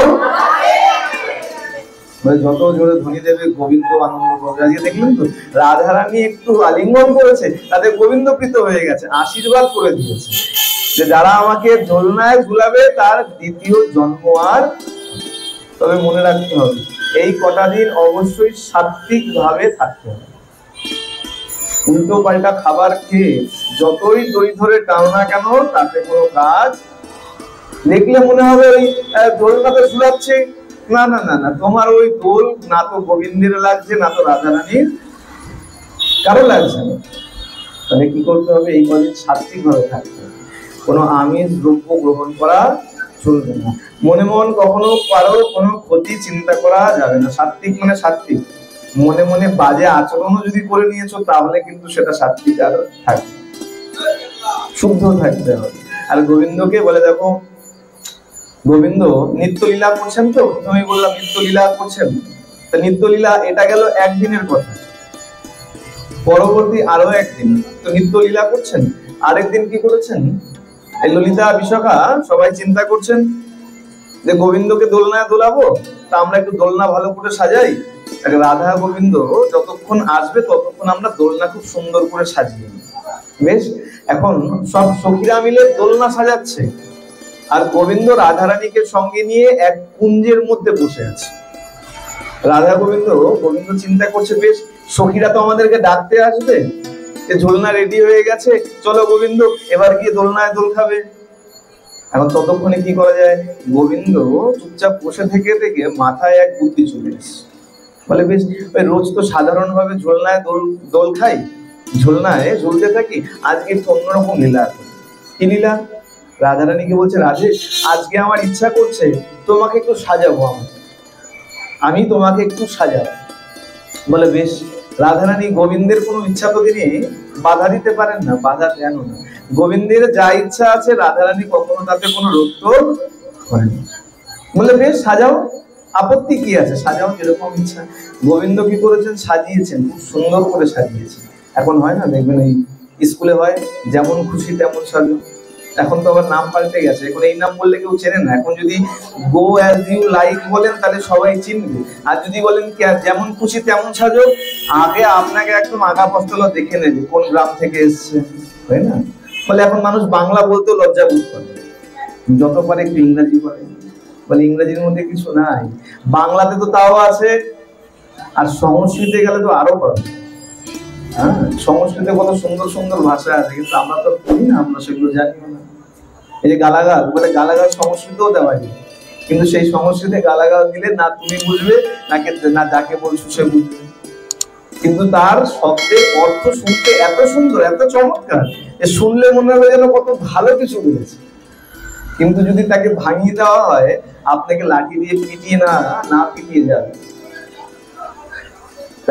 মানে যত জোরে ধ্বনি দেবে গোবিন্দ আনন্দ করবে। আজকে দেখলেন তো রাধারানী একটু আলিঙ্গন করেছে, তাদের গোবিন্দ প্রীত হয়ে গেছে, আশীর্বাদ করে দিয়েছে যে যারা আমাকে দোলনায় ঝুলাবে তার দ্বিতীয় জন্ম আর। তবে মনে রাখতে হবে এই কটা দিন অবশ্যই সাত্বিক ভাবে থাকতে হবে। উল্টো পাল্টা খাবার খেয়ে যতই দই ধরে টানো না কেন তাতে কোনো কাজ। দেখলে মনে হবে ওই দোলনাতে ঝুলাচ্ছে, না না না না, তোমার ওই দোল না তো গোবিন্দের লাগছে না তো রাধারানীর কারো লাগছে না। তাহলে কি করতে হবে, এই কদিন সাত্বিক ভাবে থাকতে হবে, কোনো আমিষ দ্রব্য গ্রহণ করা চলবে না, মনে মন কখনো কারো কোনো ক্ষতি চিন্তা করা যাবে না। সাত্বিক মানে সাত্বিক, মনে মনে বাজে আচরণও যদি করে নিয়েছো তাহলে কিন্তু সেটা সাত্বিক আর থাকবে, শুদ্ধ থাকতে হবে। আর গোবিন্দকে বলে দেখো, গোবিন্দ নিত্যলীলা করছেন, তো প্রথমে বললাম নিত্যলীলা করছেন, তো নিত্যলীলা এটা গেল একদিনের কথা, পরবর্তী আরো একদিন তো নিত্যলীলা করছেন। আরেকদিন কি করেছেন, এই ললিতা বিশাখা সবাই চিন্তা করছেন যে গোবিন্দকে দোলনায় দোলাবো, তা আমরা একটু দোলনা ভালো করে সাজাই। রাধা গোবিন্দ যতক্ষণ আসবে ততক্ষণ আমরা দোলনা খুব সুন্দর করে সাজিয়ে নিই। বেশ, এখন সব সখীরা মিলে দোলনা সাজাচ্ছে আর গোবিন্দ রাধারানীকে সঙ্গে নিয়ে এক কুঞ্জের মধ্যে বসে আছে। রাধা গোবিন্দ চিন্তা করছে, বেশ সখীরা তো আমাদেরকে ডাকতে আসবে, ঝোলনা রেডি হয়ে গেছে, চলো গোবিন্দ এবার গিয়ে দোলনায় দোল খাবে। এখন ততক্ষণে কি করা যায়, গোবিন্দ চুপচাপ বসে থেকে থেকে মাথায় এক বুদ্ধি চলে এসেছে, বলে বেশ ওই রোজ তো সাধারণভাবে ঝোলনায় দোল খাই, ঝোলনায় ঝুলতে থাকি, আজকে একটু অন্যরকম লীলা আছে। কি লীলা? রাধারানীকে বলছে, রাধে আজকে আমার ইচ্ছা করছে তোমাকে একটু সাজাবো, আমি তোমাকে একটু সাজাবো। বলে বেশ। রাধারানী গোবিন্দের কোনো ইচ্ছা তো তিনি বাধা দিতে পারেন না, বাধা দেন না। গোবিন্দের যা ইচ্ছা আছে রাধারানী কখনো তাতে কোনো রোধ করেন। বলে বেশ সাজাও, আপত্তি কি আছে, সাজাও যেরকম ইচ্ছা। গোবিন্দ কি করেছেন, সাজিয়েছেন, খুব সুন্দর করে সাজিয়েছেন। এখন হয় না, দেখবেন এই স্কুলে হয় যেমন খুশি তেমন সাজো, এখন তো আবার নাম পাল্টে গেছে, এখন এই নাম বললে কেউ চেনে না। এখন যদি গো অ্যাজ ইউ লাইক বলেন তাহলে সবাই চিনবে, আর যদি বলেন যেমন খুশি তেমন সাজো, আগে আপনাকে একদম আগা পস্তলা দেখে নেবে কোন গ্রাম থেকে এসছে, তাই না? বলে এখন মানুষ বাংলা বলতেও লজ্জা বোধ করে, যত পারে একটু ইংরেজি বলে, বলে ইংরেজির মধ্যে কিছু নাই, বাংলাতে তো তাও আছে, আর সংস্কৃতে গেলে তো আরো পাবে। হ্যাঁ, সংস্কৃতে কত সুন্দর সুন্দর ভাষা আছে, কিন্তু আমরা তো পড়ি না, আমরা সেগুলো জানি না। এই যে গালাগাল, বলে গালাগাল সংস্কৃতেও দেওয়া যায়, কিন্তু সেই সংস্কৃতে গালাগাল দিলে না তুমি বুঝবে না যাকে বলছো সে বুঝবে, কিন্তু তার শব্দের অর্থ শুনতে এত সুন্দর এত চমৎকার যে শুনলে মনে হবে যেন কত ভালো কিছু বলেছে। কিন্তু যদি তাকে ভাঙিয়ে দেওয়া হয়, আপনাকে লাঠি দিয়ে পিটিয়ে না পিটিয়ে যাবে।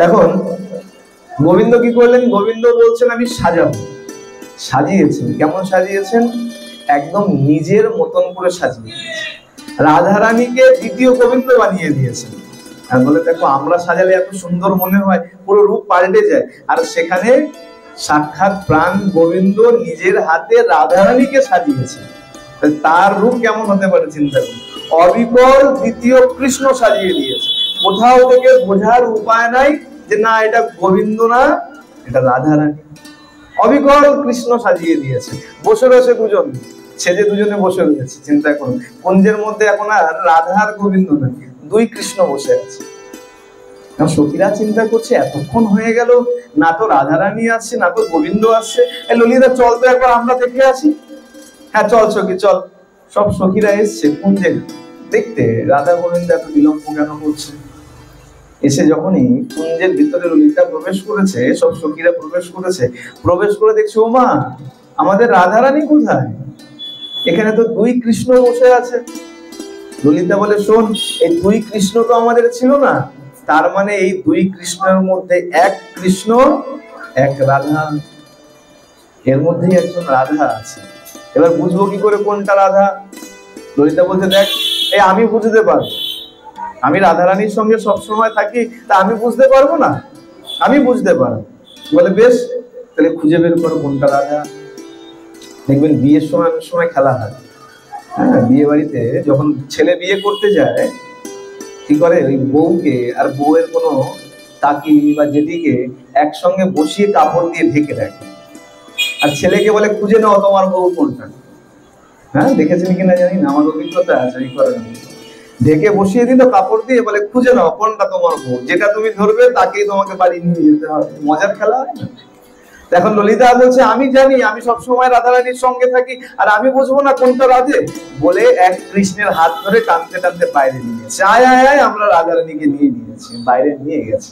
এখন গোবিন্দ কি করলেন, গোবিন্দ বলছেন আমি সাজাবো, সাজিয়েছেন। কেমন সাজিয়েছেন, একদম নিজের মতন করে সাজিয়েছেন, রাধারানীকে দ্বিতীয় গোবিন্দ বানিয়ে দিয়েছেন। আর বলে দেখো আমরা সাজালে এত সুন্দর মনে হয়, পুরো রূপ পাল্টে যায়, আর সেখানে সাক্ষাৎ প্রাণ গোবিন্দ নিজের হাতে রাধারানীকে সাজিয়েছে, তার রূপ কেমন হতে পারে চিন্তা করুন। অবিকল দ্বিতীয় কৃষ্ণ সাজিয়ে দিয়েছে, কোথাও থেকে বোঝার উপায় নাই যে না এটা গোবিন্দ না এটা রাধারানী, অবিকল কৃষ্ণ সাজিয়ে দিয়েছে। বসে রয়েছে দুজন, ছেলে দুজনে বসে রয়েছে, চিন্তা করুন কুঞ্জের মধ্যে এখন আর রাধা আর গোবিন্দ না, দুই কৃষ্ণ বসে আছে। সখীরা চিন্তা করছে এতক্ষণ হয়ে গেল, না তো রাধারানী আসছে না তো গোবিন্দ আসছে, ললিতা চল তো একবার আমরা দেখে আসি। হ্যাঁ চল সখী চল। সব সখীরা এসছে কুঞ্জে দেখতে রাধা গোবিন্দ এত বিলম্ব কেন করছে। এসে যখনই কুঞ্জের ভিতরে ললিতা প্রবেশ করেছে, সব সখীরা প্রবেশ করেছে, প্রবেশ করে দেখছে ও মা আমাদের রাধারানী কোথায়, এখানে তো দুই কৃষ্ণ বসে আছে। ললিতা বলে শোন, এই দুই কৃষ্ণ তো আমাদের ছিল না, তার মানে এই দুই কৃষ্ণের মধ্যে এক কৃষ্ণ এক রাধা, এর মধ্যেই একজন রাধা আছে। এবার বুঝবো কি করে কোনটা রাধা? ললিতা বলতে দেখ আমি বুঝতে পারবো, আমি রাধারানীর সঙ্গে সবসময় থাকি, তা আমি বুঝতে পারবো না? আমি বুঝতে পারবো। বলে বেশ তাহলে খুঁজে বের করো কোনটা রাধা। দেখবেন বিয়ের সময় অনেক সময় খেলা হয়, হ্যাঁ বিয়ে বাড়িতে যখন ছেলে বিয়ে করতে যায় কি করে, ওই বউকে আর বউয়ের কোনো কাকি বা জেঠিকে একসঙ্গে বসিয়ে কাপড় দিয়ে ঢেকে রাখে, আর ছেলেকে বলে খুঁজে নাও তোমার বউ কোনটা। হ্যাঁ, দেখেছেন কিনা জানি না, আমার অভিজ্ঞতা আছে এই করার। ঢেকে বসিয়ে দিল কাপড় দিয়ে, বলে খুঁজে নাও কোনটা তোমার বউ, যেটা তুমি ধরবে তাকেই তোমাকে বাড়ি নিয়ে যেতে হবে। মজার খেলা হয় না? এখন ললিতা বলছে আমি জানি, আমি সবসময় রাধারানীর সঙ্গে থাকি, আর আমি বুঝবো না কোনটা রাধে, বলে এক কৃষ্ণের হাত ধরে টানতে টানতে বাইরে নিয়ে গেছে। আয় আয় আয়, আমরা রাধারানীকে নিয়ে নিয়েছি, বাইরে নিয়ে গেছে।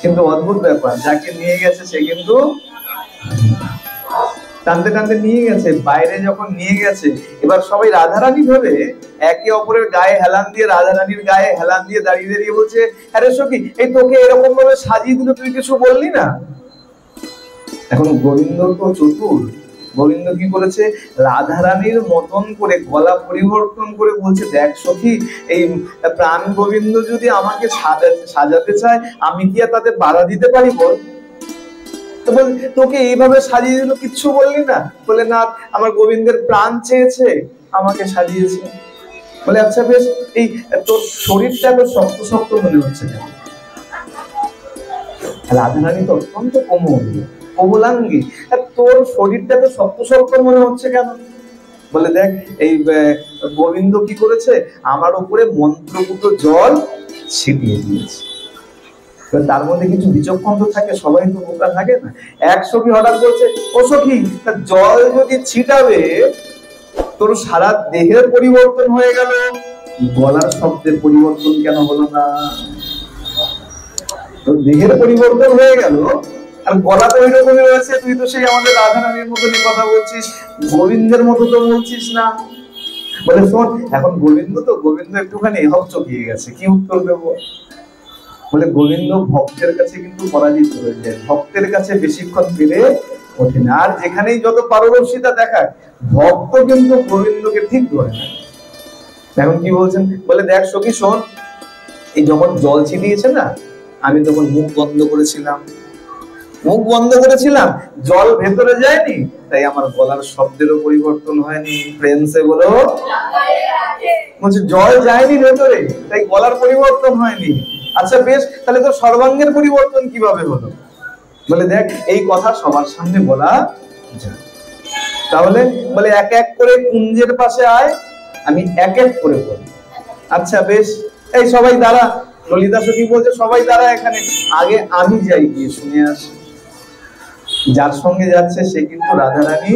কিন্তু অদ্ভুত ব্যাপার, যাকে নিয়ে গেছে সে কিন্তু টানতে টানতে নিয়ে গেছে। বাইরে যখন নিয়ে গেছে, এবার সবাই রাধারানী ভেবে একে অপরের গায়ে হেলান দিয়ে, রাধারানীর গায়ে হেলান দিয়ে দাঁড়িয়ে দাঁড়িয়ে বলছে, আরে সখী, এই তোকে এরকম ভাবে সাজিয়ে দিল, তুই কিছু বললি না? এখন গোবিন্দ তো চতুর, গোবিন্দ কি করেছে, রাধারানীর মতন করে গলা পরিবর্তন করে বলছে, দেখ সখী, এই প্রাণ গোবিন্দ যদি আমাকে সাজাতে চায়, আমি কি আর তাতে বাধা দিতে পারি বল? তোকে এইভাবে সাজিয়ে দিল, কিচ্ছু বললি না? বলে না, আমার গোবিন্দের প্রাণ চেয়েছে, আমাকে সাজিয়েছে। বলে আচ্ছা বেশ, এই তোর শরীরটা এত শক্ত শক্ত মনে হচ্ছে কেন? রাধারানী তো অত্যন্ত কোমলাঙ্গী, আর তোর শরীরটা তো শক্ত শক্ত মনে হচ্ছে কেন? বলে দেখ, এই গোবিন্দ কি করেছে, আমার উপরে মন্ত্রপুত জল ছিটিয়ে দিয়েছে। তার মধ্যে কিছু বিচক্ষণ তো থাকে, সবাই তো বোকা থাকে না। এক সখী হঠাৎ বলছে, ও সখী, জল যদি ছিটাবে তোর সারা দেহের পরিবর্তন হয়ে গেল, গলার শব্দের পরিবর্তন কেন হলো না? তোর দেহের পরিবর্তন হয়ে গেল, আর গলা তো ওইরকমই রয়েছে, তুই তো সেই আমাদের রাধারানীর মতনই কথা বলছিস, গোবিন্দের মতো তো বলছিস না। বলে শোন, এখন গোবিন্দ একটুখানি হকচকিয়ে গেছে, কি উত্তর দেবো? বলে গোবিন্দ ভক্তের কাছে কিন্তু পরাজিত হয়ে যায়, ভক্তের কাছে বেশিক্ষণ পেরে ওঠে না, আর যেখানেই যত পারদর্শিতা দেখায় ভক্ত কিন্তু গোবিন্দকে ঠিক ধরে না। এখন কি বলছেন, বলে দেখ সখী শোন, এই যখন জল ছিটিয়েছে না, আমি তখন মুখ বন্ধ করেছিলাম, জল ভেতরে যায়নি, তাই আমার গলার শব্দেরও পরিবর্তন হয়নি। প্রেমসে বলো, বলছে জল যায়নি ভেতরে, তাই গলার পরিবর্তন হয়নি। আচ্ছা বেশ, তাহলে তো সর্বাঙ্গের পরিবর্তন কিভাবে হলো? বলে দেখ, এই কথা সবার সামনে বলা যায়। তাহলে বলে এক এক করে কুঞ্জের পাশে আয়, আমি এক এক করে বলি। আচ্ছা বেশ, এই সবাই দাঁড়া। ললিতা সখী বলছে, সবাই দাঁড়া এখানে, আগে আমি যাই, গিয়ে শুনে আসি। যার সঙ্গে যাচ্ছে সে কিন্তু রাধারানী।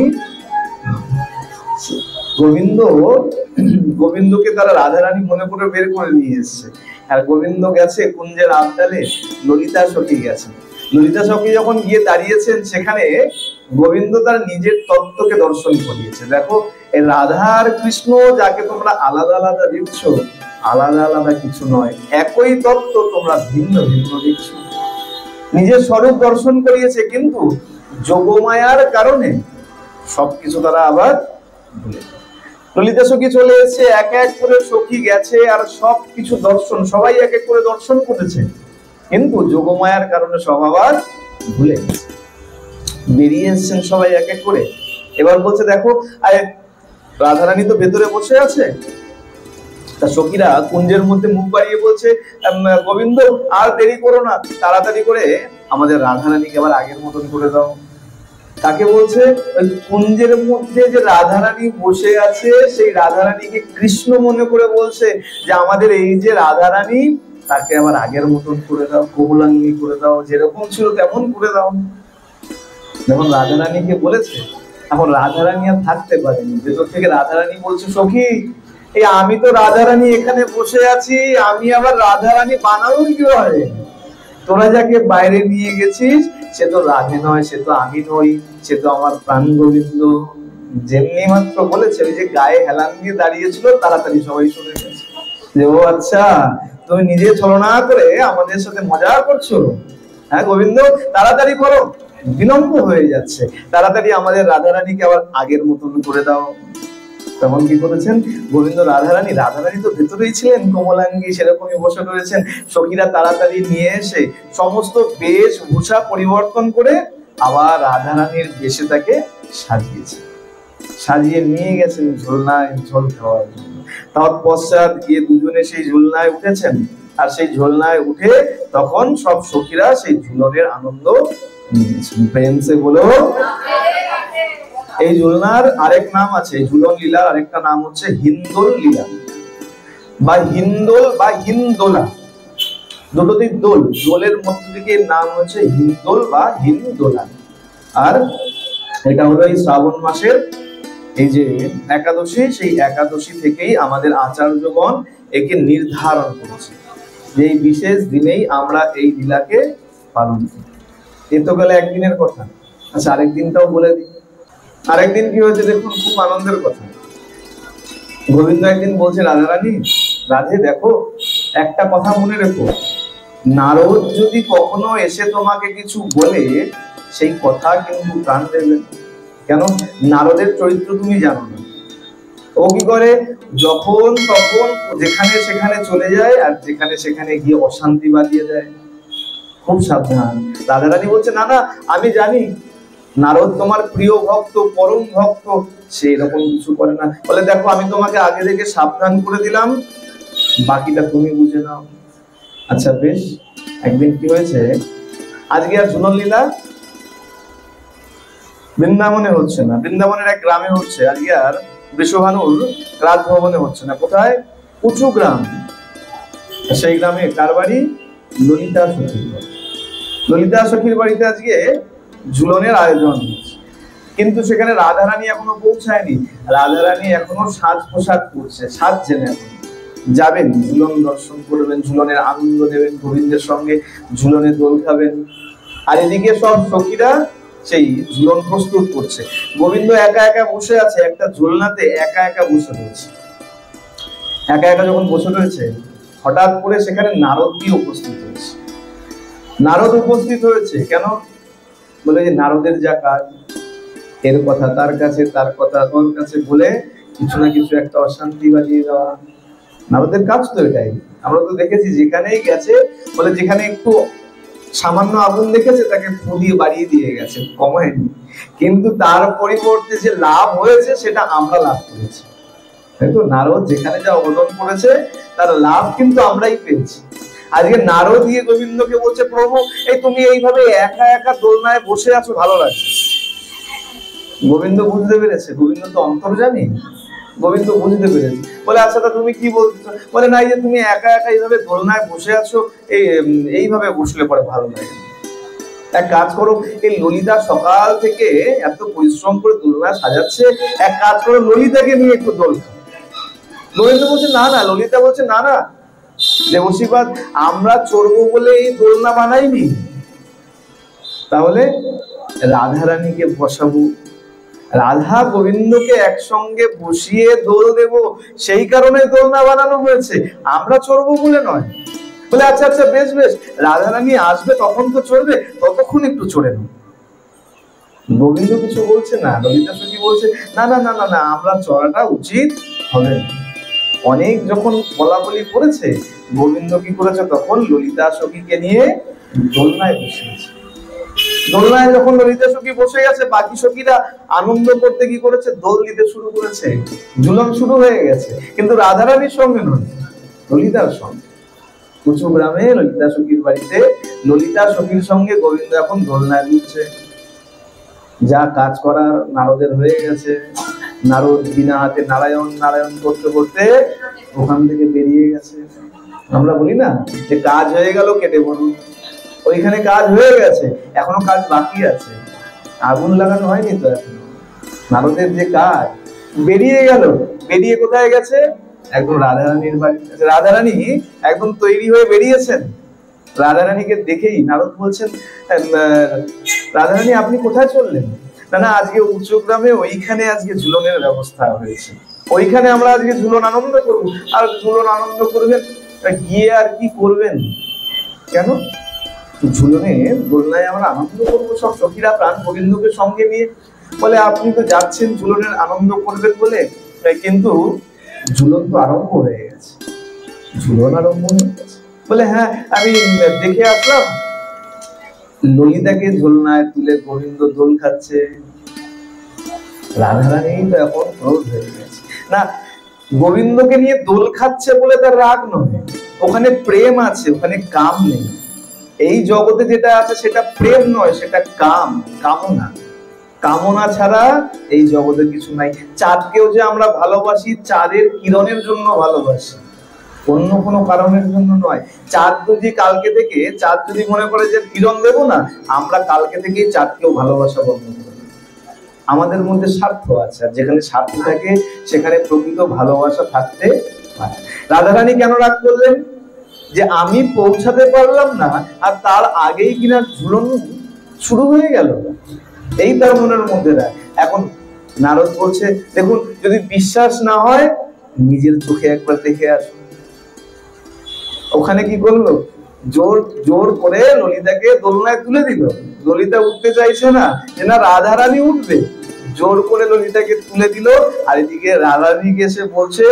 গোবিন্দকে তারা রাধারানী মনে করে বের করে নিয়ে এসছে, আর গোবিন্দ গেছে কুঞ্জের আবডালে, ললিতা সখী গেছে। ললিতা সখী যখন গিয়ে দাঁড়িয়েছেন, সেখানে গোবিন্দ তার নিজের তত্ত্বকে দর্শন করিয়েছে। দেখো, এই রাধা আর কৃষ্ণ যাকে তোমরা আলাদা আলাদা দিচ্ছ, আলাদা আলাদা কিছু নয়, একই তত্ত্ব তোমরা ভিন্ন ভিন্ন দিচ্ছ। নিজের স্বরূপ দর্শন করিয়েছে, কিন্তু যোগমায়ার কারণে সবকিছু তারা আবার ভুলে। ললিতা সখী চলে এসেছে, এক এক করে সখী গেছে, আর সবকিছু দর্শন সবাই এক এক করে দর্শন করেছে, কিন্তু যোগমায়ার কারণে সব আবার ভুলে গেছে। বেরিয়ে এসছেন সবাই এক এক করে। এবার বলছে, দেখো রাধারানী তো ভেতরে বসে আছে। তা সখীরা কুঞ্জের মধ্যে মুখ বাড়িয়ে বলছে, গোবিন্দ আর দেরি করো না, তাড়াতাড়ি করে আমাদের রাধারানীকে আবার আগের মতন করে দাও। তাকে বলছে, ওই কুঞ্জের মধ্যে যে রাধারানী বসে আছে, সেই রাধারানীকে কৃষ্ণ মনে করে বলছে যে আমাদের এই যে রাধারানী, তাকে আবার আগের মতন করে দাও, কোমলাঙ্গী করে দাও, যেরকম ছিল তেমন করে দাও। যখন রাধারানীকে বলেছে, এখন রাধারানী আর থাকতে পারেনি, ভেতর থেকে রাধারানী বলছে, সখী, এই আমি তো রাধারানী এখানে বসে আছি, আমি আবার রাধারানী বানাবো কি হয়? তোরা যাকে বাইরে নিয়ে গেছিস, সে তো রাধে নয়, সে তো আমি নই, সে তো আমার প্রাণ গোবিন্দ। যেমনি মাত্র বলেছে, ওই যে গায়ে হেলান দিয়ে দাঁড়িয়েছিল, তাড়াতাড়ি সবাই শুনে গেছে যে ও আচ্ছা, তুমি নিজে ছলনা করে আমাদের সাথে মজা করছো। হ্যাঁ গোবিন্দ, তাড়াতাড়ি করো, বিলম্ব হয়ে যাচ্ছে, তাড়াতাড়ি আমাদের রাধারানীকে আবার আগের মতন করে দাও। তখন কি করেছেন গোবিন্দ, রাধারানী তো ভেতরেই ছিলেন কোমলাঙ্গী, সেরকমই বসে রয়েছেন। সখীরা তাড়াতাড়ি নিয়ে এসে সমস্ত বেশভূষা পরিবর্তন করে আবার রাধারানীর বেশে তাকে সাজিয়েছে। সাজিয়ে নিয়ে গেছেন ঝুলনায় ঝোল খাওয়ার জন্য। তৎপশ্চাৎ গিয়ে দুজনে সেই ঝুলনায় উঠেছেন, আর সেই ঝুলনায় উঠে তখন সব সখীরা সেই ঝুলনের আনন্দ নিয়েছেন। প্রেম সে বলো। এই ঝুলনার আরেক নাম আছে, ঝুলন লীলার আরেকটা নাম হচ্ছে হিন্দোল লীলা বা হিন্দোল বা হিন্দোলা, দুটোতেই দোল, দোলের মধ্য থেকে নাম হচ্ছে হিন্দোল বা হিন্দোলা। আর এটা হলো এই শ্রাবণ মাসের এই যে একাদশী, সেই একাদশী থেকেই আমাদের আচার্যগণ একে নির্ধারণ করেছে যে এই বিশেষ দিনেই আমরা এই লীলাকে পালন করি। এ তো গেলে একদিনের কথা। আচ্ছা, আরেক দিনটাও বলে দিই। আরেকদিন কি হয়েছে দেখুন, খুব আনন্দের কথা। গোবিন্দ একদিন বলছে রাধারানী, রাধে দেখো, একটা কথা মনে রেখো, নারদ যদি কখনো এসে তোমাকে কিছু বলে সেই কথা কিন্তু প্রাণ দেবেন। কেন? নারদের চরিত্র তুমি জানো না। ও কি করে, যখন তখন যেখানে সেখানে চলে যায় আর যেখানে সেখানে গিয়ে অশান্তি বাঁধিয়ে দেয়। খুব সাবধান। রাধারানী বলছে না না, আমি জানি নারদ তোমার প্রিয় ভক্ত, পরম ভক্ত, সে এরকম কিছু করে না। বলে দেখো, আমি তোমাকে আগে থেকে সাবধান করে দিলাম, বাকিটা তুমি বুঝে নাও। আচ্ছা বেশ। একদিন কি হয়েছে, আজকে আর ঝুলন লীলা বৃন্দাবনে হচ্ছে না, বৃন্দাবনের এক গ্রামে হচ্ছে। আজকে আর বৃষভানুর রাজভবনে হচ্ছে না। কোথায়? উঁচু গ্রাম। সেই গ্রামে কার বাড়ি? ললিতা সখীর বাড়ি। ললিতা সখীর বাড়িতে আজকে ঝুলনের আয়োজন হচ্ছে, কিন্তু সেখানে রাধারানী এখনো পৌঁছায়নি। রাধারানী এখনো সাজ পোশাক করছে, সাজছেন। এখন যাবেন, ঝুলন দর্শন করবেন, ঝুলনের আনন্দ নেবেন, গোবিন্দের সঙ্গে ঝুলনে দোল খাবেন। আর এদিকে সব সখীরা সেই ঝুলন প্রস্তুত করছে। গোবিন্দ একা একা বসে আছে একটা ঝুলনাতে, একা একা বসে রয়েছে। একা একা যখন বসে রয়েছে, হঠাৎ করে সেখানে নারদজি উপস্থিত হয়েছে। নারদ উপস্থিত হয়েছে কেন? বলে যে নারদের যা কাজ, এর কথা তার কাছে, তার কথা ওর কাছে, বলে কিছু না কিছু একটা অশান্তি বাজিয়ে দেওয়া। নারদের কাজ তো এটাই। আমরা তো দেখেছি যেখানেই গেছে, বলে যেখানে একটু সামান্য আগুন দেখেছে তাকে ফু দিয়ে বাড়িয়ে দিয়ে গেছে, কমায়নি। কিন্তু তার পরিবর্তে যে লাভ হয়েছে সেটা আমরা লাভ করেছি, তাই তো? নারদ যেখানে যা অবদান করেছে তার লাভ কিন্তু আমরাই পেয়েছি। আজকে নারদ দিয়ে গোবিন্দকে বলছে, প্রভু এই তুমি এইভাবে একা একা দোলনায় বসে আছো, ভালো লাগছে। গোবিন্দ বুঝতে পেরেছে, গোবিন্দ তো অন্তর্যামী, গোবিন্দ বুঝতে পেরেছে। বলে আচ্ছা তা তুমি কি বলছো? বলে না, এই যে তুমি একা একা এইভাবে দোলনায় বসে আছো, এইভাবে বসলে পরে ভালো লাগে। এক কাজ করো, এই ললিতা সকাল থেকে এত পরিশ্রম করে দোলনা সাজাচ্ছে, এক কাজ করো, ললিতাকে নিয়ে একটু দোল খাও। গোবিন্দ বলছে না না, ললিতা বলছে না না দেবশীপাদ, আমরা চড়বো বলে এই দোলনা বানাইনি, তাহলে রাধারানীকে বসাবো, রাধা গোবিন্দকে একসঙ্গে বসিয়ে দোল দেব, সেই কারণে দোলনা বানানো হয়েছে, আমরা চড়বো বলে নয়। বলে আচ্ছা আচ্ছা বেশ বেশ, রাধারানী আসবে তখন তো চড়বে, ততক্ষণ একটু চড়ে নাও। গোবিন্দ কিছু বলছে না, ললিতা সখী বলছে না না না না না, আমরা চড়াটা উচিত হবে। অনেক যখন বলা বলি করেছে, গোবিন্দ কি করেছে, তখন ললিতা সখীকে নিয়ে দোলনায় বসিয়েছে। দোলনায় যখন ললিতা সখী বসে গেছে, বাকি সখীরা আনন্দ করতে কি করেছে, দোল দিতে শুরু করেছে, ঝুলন শুরু হয়ে গেছে। কিন্তু রাধারানীর সঙ্গে নয়, ললিতার সঙ্গে। উঁচু গ্রামে ললিতা সখীর বাড়িতে ললিতা সখীর সঙ্গে গোবিন্দ এখন দোলনায় ঘুরছে। যা কাজ করার নারদের হয়ে গেছে। নারদ বিনা হাতে নারায়ণ নারায়ণ করতে করতে ওখান থেকে বেরিয়ে গেছে। আমরা বলি না যে কাজ হয়ে গেল কেটে বলুন, ওইখানে কাজ হয়ে গেছে, এখনো কাজ বাকি আছে, আগুন লাগানো হয়নি তো এখনো। নারদের যে কাজ, বেরিয়ে গেল। বেরিয়ে কোথায় গেছে? একদম রাধারানীর বাড়ি। রাধারানী একদম তৈরি হয়ে বেরিয়েছেন। রাধারানীকে দেখেই নারদ বলছেন, রাধারানী আপনি কোথায় চললেন? না না, আজকে উঁচু গ্রামে ওইখানে আজকে ঝুলনের ব্যবস্থা হয়েছে, ওইখানে আমরা আজকে ঝুলন আনন্দ করব। আর ঝুলন আনন্দ করবেন, গিয়ে আর কি করবেন? কেন? ঝুলনে দোলনায় আমরা আনন্দ করবো সব সখীরা প্রাণ গোবিন্দকে সঙ্গে নিয়ে। বলে আপনি তো যাচ্ছেন ঝুলনের আনন্দ করবেন বলে, কিন্তু ঝুলন তো আরম্ভ হয়ে গেছে। ঝুলন আরম্ভ হয়ে গেছে বলে হ্যাঁ, আমি দেখে আসলাম ললিতাকে ঝুলনায় তুলে গোবিন্দ দোল খাচ্ছে। রাধারানী তো এখন ক্রোধ হয়ে গেছে না, গোবিন্দকে নিয়ে দোল খাচ্ছে বলে তার রাগ নয়, ওখানে প্রেম আছে, ওখানে কাম নেই। এই জগতে যেটা আছে সেটা প্রেম নয়, সেটা কাম, কামনা। কামনা ছাড়া এই জগতে কিছু নাই। চাঁদকেও যে আমরা ভালোবাসি চাঁদের কিরণের জন্য ভালোবাসি, অন্য কোনো কারণের জন্য নয়। চাঁদ যদি কালকে থেকে, চাঁদ যদি মনে করে যে কিরণ দেবো না, আমরা কালকে থেকেই চাঁদকেও ভালোবাসা বন্ধ করব। আমাদের মধ্যে স্বার্থ আছে, আর যেখানে স্বার্থ থাকে সেখানে প্রকৃত ভালোবাসা থাকতে পারে। রাধারানী কেন রাগ করলেন? যে আমি পৌঁছাতে পারলাম না, আর তার আগেই কিনা ঝুলন শুরু হয়ে গেল, এই তার মনের মধ্যে রাগ। এখন নারদ বলছে, দেখুন যদি বিশ্বাস না হয় নিজের চোখে একবার দেখে আসুন। ওখানে কি করলো? জোর জোর করে ললিতাকে দোলনায় তুলে দিল। ললিতা উঠতে চাইছে না, যে না রাধারানী উঠবে, জোর করে ললিতাকে তুলে দিল। আর এদিকে রাধারানীকে এসে বলছে,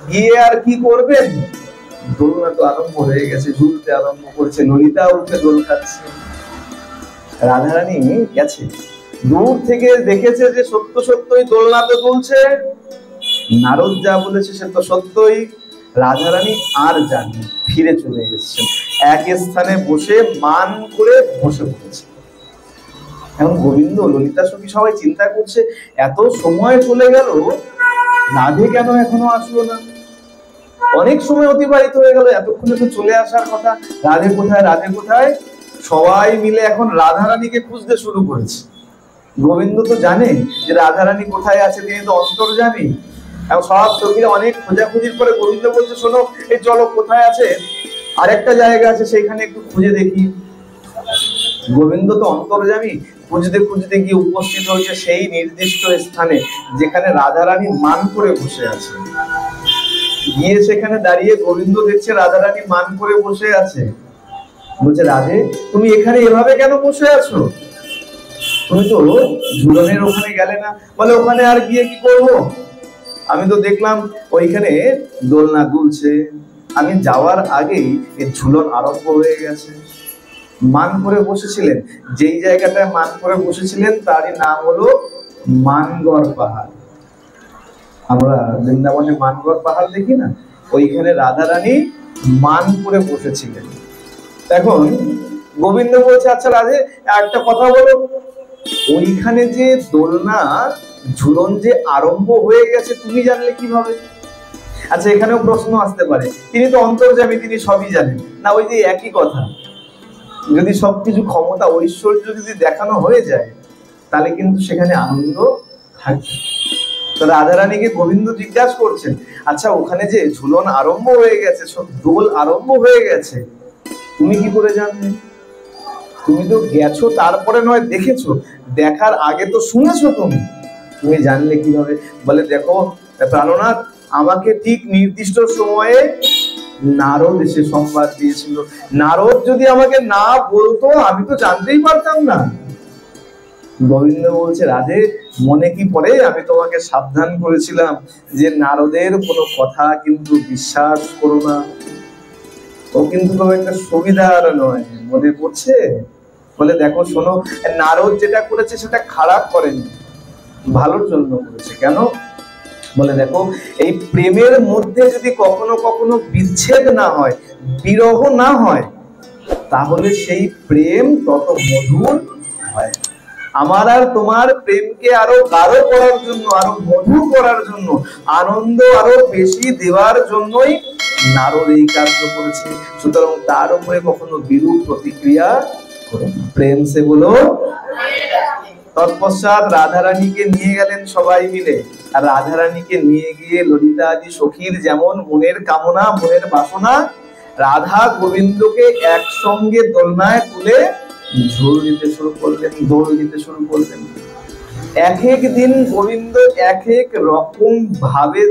গিয়ে আর কি করবেন, দোলনা তো আরম্ভ হয়ে গেছে, ঝুলতে আরম্ভ করেছে, ললিতা উঠে দোল খাচ্ছে। রাধারানী গেছে, দূর থেকে দেখেছে যে সত্য সত্যই দোলনা তো দুলছে, নারদ যা বলেছে সে তো সত্যই। রাধারানী আর জানি ফিরে চলে এসেছেন, এক স্থানে বসে মান করে বসে পড়েছে। এখন গোবিন্দ, ললিতা সখী সবাই চিন্তা করছে, এত সময় চলে গেল, রাধে কেন এখনো আসলো না? অনেক সময় অতিবাহিত হয়ে গেল, এতক্ষণে তো চলে আসার কথা, রাধে কোথায়, রাধে কোথায়? সবাই মিলে এখন রাধারানীকে খুঁজতে শুরু করেছে। গোবিন্দ তো জানে যে রাধারানী কোথায় আছে, তিনি তো অন্তর্যামী। এখন সব সখীরা অনেক খোঁজাখুঁজির পরে গোবিন্দ বলছে, শোনো, এই চলো, কোথায় আছে, আরেকটা জায়গা আছে সেইখানে একটু খুঁজে দেখি। গোবিন্দ তো অন্তর্যামী, খুঁজতে খুঁজতে গিয়ে উপস্থিত হয়েছে সেই নির্দিষ্ট স্থানে যেখানে রাধারানী মান করে বসে আছে। গিয়ে সেখানে দাঁড়িয়ে গোবিন্দ দেখছে রাধারানী মান করে বসে আছে। বলছে, রাধে তুমি এখানে এভাবে কেন বসে আছো? তুমি তো ঝুলনের ওখানে গেলে না। বলে, ওখানে আর গিয়ে কি করব, আমি তো দেখলাম ওইখানে দোলনা দুলছে, আমি যাওয়ার আগেই এই ঝুলন আরম্ভ হয়ে গেছে। মান করে বসেছিলেন, যেই জায়গাটায় মান করে বসেছিলেন তারই নাম হলো মানগড় পাহাড়। আমরা বৃন্দাবনে মানগড় পাহাড় দেখি না, ওইখানে রাধারানী মান করে বসেছিলেন। এখন গোবিন্দ বলছে, আচ্ছা রাধে একটা কথা বলো, ওইখানে যে দোলনা ঝুলন যে আরম্ভ হয়ে গেছে তুমি জানলে কিভাবে? আচ্ছা এখানেও প্রশ্ন আসতে পারে, তিনি তো অন্তর্যামী, তিনি সবই জানেন না? ওই যে একই কথা, যদি সবকিছু ক্ষমতা ঐশ্বর্য যদি দেখানো হয়ে যায় তাহলে কিন্তু সেখানে আনন্দ থাকবে। তো রাধারানীকে গোবিন্দ জিজ্ঞাসা করছেন, আচ্ছা ওখানে যে ঝুলন আরম্ভ হয়ে গেছে, সব দোল আরম্ভ হয়ে গেছে, তুমি কি করে জানলে? তুমি তো গেছো, তারপরে নয় দেখেছো, দেখার আগে তো শুনেছো, তুমি জানলে কিভাবে? বলে, দেখো প্রাণনাথ, আমাকে ঠিক নির্দিষ্ট সময়ে নারদ এসে সংবাদ দিয়েছিল। নারদ যদি আমাকে না বলতো আমি তো জানতেই পারতাম না। গোবিন্দ বলছে, রাধে মনে কি পড়ে আমি তোমাকে সাবধান করেছিলাম যে নারদের কোনো কথা কিন্তু বিশ্বাস করো না, ও কিন্তু খুব একটা সুবিধার নয়, মনে পড়ছে? বলে, দেখো শোনো, নারদ যেটা করেছে সেটা খারাপ করেনি, ভালোর জন্য করেছে। কেন? বলে, দেখো এই প্রেমের মধ্যে যদি কখনো কখনো বিচ্ছেদ না হয়, বিরহ না হয়, তাহলে সেই প্রেম তত মধুর হয়। আমার আর তোমার প্রেমকে আরো গাঢ় করার জন্য, আরো মধুর করার জন্য, আনন্দ আরো বেশি দেওয়ার জন্যই নারদ এই কার্য করেছে। সুতরাং তার উপরে কখনো বিরূপ প্রতিক্রিয়া করো না, প্রেম সে বলো। তৎপশ্চাৎ রাধারানীকে নিয়ে গেলেন সবাই মিলে, আর রাধারানীকে নিয়ে গিয়ে ললিতা আদি সখীর যেমন মনের কামনা, মনের বাসনা, রাধা গোবিন্দকে একসঙ্গে দোলনায় তুলে ঝোল দিতে শুরু করলেন, দোল দিতে শুরু করলেন। এক এক দিন গোবিন্দ এক এক রকম ভাবে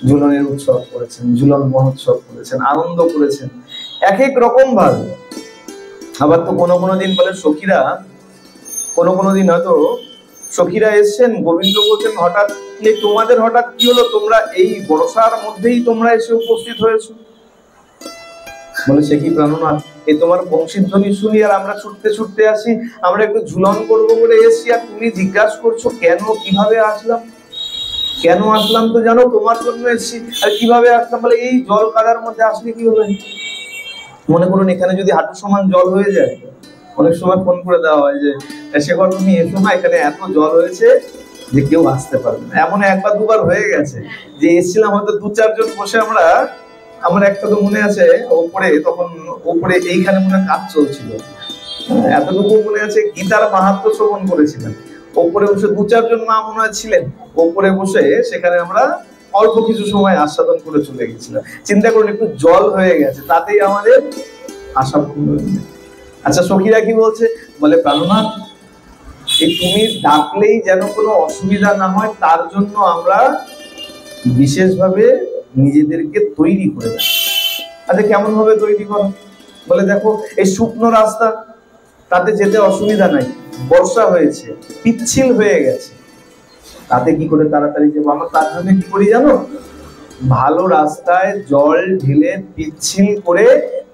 ঝুলনের উৎসব করেছেন, ঝুলন মহোৎসব করেছেন, আনন্দ করেছেন এক এক রকম ভাবে। আবার তো কোনো কোনো দিন বলে সখীরা, কোনো কোনো দিন হয়তো সখীরা এসছেন, গোবিন্দ বলছেন, হঠাৎ তোমাদের হঠাৎ কি হলো, তোমরা এই বর্ষার মধ্যেই তোমরা এসে উপস্থিত হয়েছো? বলে সে কি প্রাণনাথ, এই তোমার বংশীধ্বনি শুনি আর আমরা ছুটতে ছুটতে আসি, আমরা একটু ঝুলন করবো বলে এসছি, আর তুমি জিজ্ঞাসা করছো কেন কিভাবে আসলাম? কেন আসলাম তো জানো, তোমার জন্য এসছি। আর কিভাবে আসলাম? বলে এই জল কাদার মধ্যে আসলে কি হবে? মনে করুন এখানে যদি হাঁটু সমান জল হয়ে যায়, অনেক সময় ফোন করে দেওয়া হয় যে শেখর তুমি এসো না, এখানে এত জল হয়েছে যে কেউ আসতে পারবে না। এমন একবার দুবার হয়ে গেছে যে এসেছিলাম হয়তো 2-4 জন বসে, আমার একটা তো মনে আছে ওপরে, তখন ওপরে এইখানে মনে কাজ চলছিল, এতটুকু মনে আছে গীতার মাহাত্ম্য শ্রবণ করেছিলেন। ওপরে বসে 2-4 জন মা মনে হয় ছিলেন, ওপরে বসে সেখানে আমরা অল্প কিছু সময় আস্বাদন করে চলে গেছিলাম। চিন্তা করুন, একটু জল হয়ে গেছে, তাতেই আমাদের আশা পূর্ণ হয়ে যায়। আচ্ছা সখীরা কি বলছে? বলে প্রাণনাথ, এই তুমি ডাকলেই যেন কোনো অসুবিধা না হয় তার জন্য আমরা বিশেষভাবে নিজেদেরকে তৈরি করে রাখি। আচ্ছা কেমন ভাবে তৈরি করো? বলে দেখো এই শুকনো রাস্তা, তাতে যেতে অসুবিধা নাই, বর্ষা হয়েছে, পিচ্ছিল হয়ে গেছে, তাতে কি করে তাড়াতাড়ি যাবো? আমরা তার জন্য কি করি জানো? ভালো রাস্তায় জল ঢেলে পিচ্ছিল করে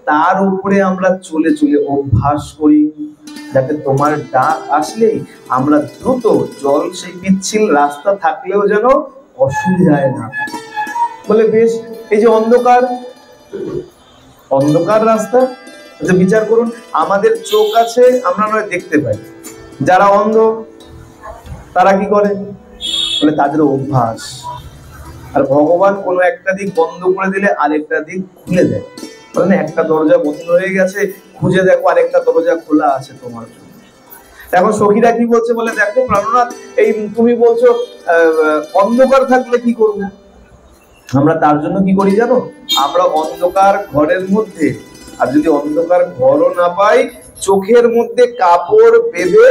তার উপরে আমরা চলে চলে অভ্যাস করি, যাতে তোমার ডাক আসলে আমরা দ্রুত, জল সেই পিচ্ছিল রাস্তা থাকলেও যেন অসুবিধায় না। বলে বেশ, এই যে অন্ধকার অন্ধকার রাস্তা, আচ্ছা বিচার করুন, আমাদের চোখ আছে, আমরা নয় দেখতে পাই, যারা অন্ধ তারা কি করে? বলে তাদের অভ্যাস। আর ভগবান কোনো একটা দিক বন্ধ করে দিলে আরেকটা দিক খুলে দেয়। বলে না, একটা দরজা বন্ধ হয়ে গেছে, খুঁজে দেখো আরেকটা দরজা খোলা আছে তোমার জন্য। এখন সখীরা কি বলছে? বলে দেখো প্রাণনাথ, এই তুমি বলছো অন্ধকার থাকলে কি করবো? আমরা তার জন্য কি করি জানো? আমরা অন্ধকার ঘরের মধ্যে, আর যদি অন্ধকার ঘরও না পাই, চোখের মধ্যে কাপড় বেঁধে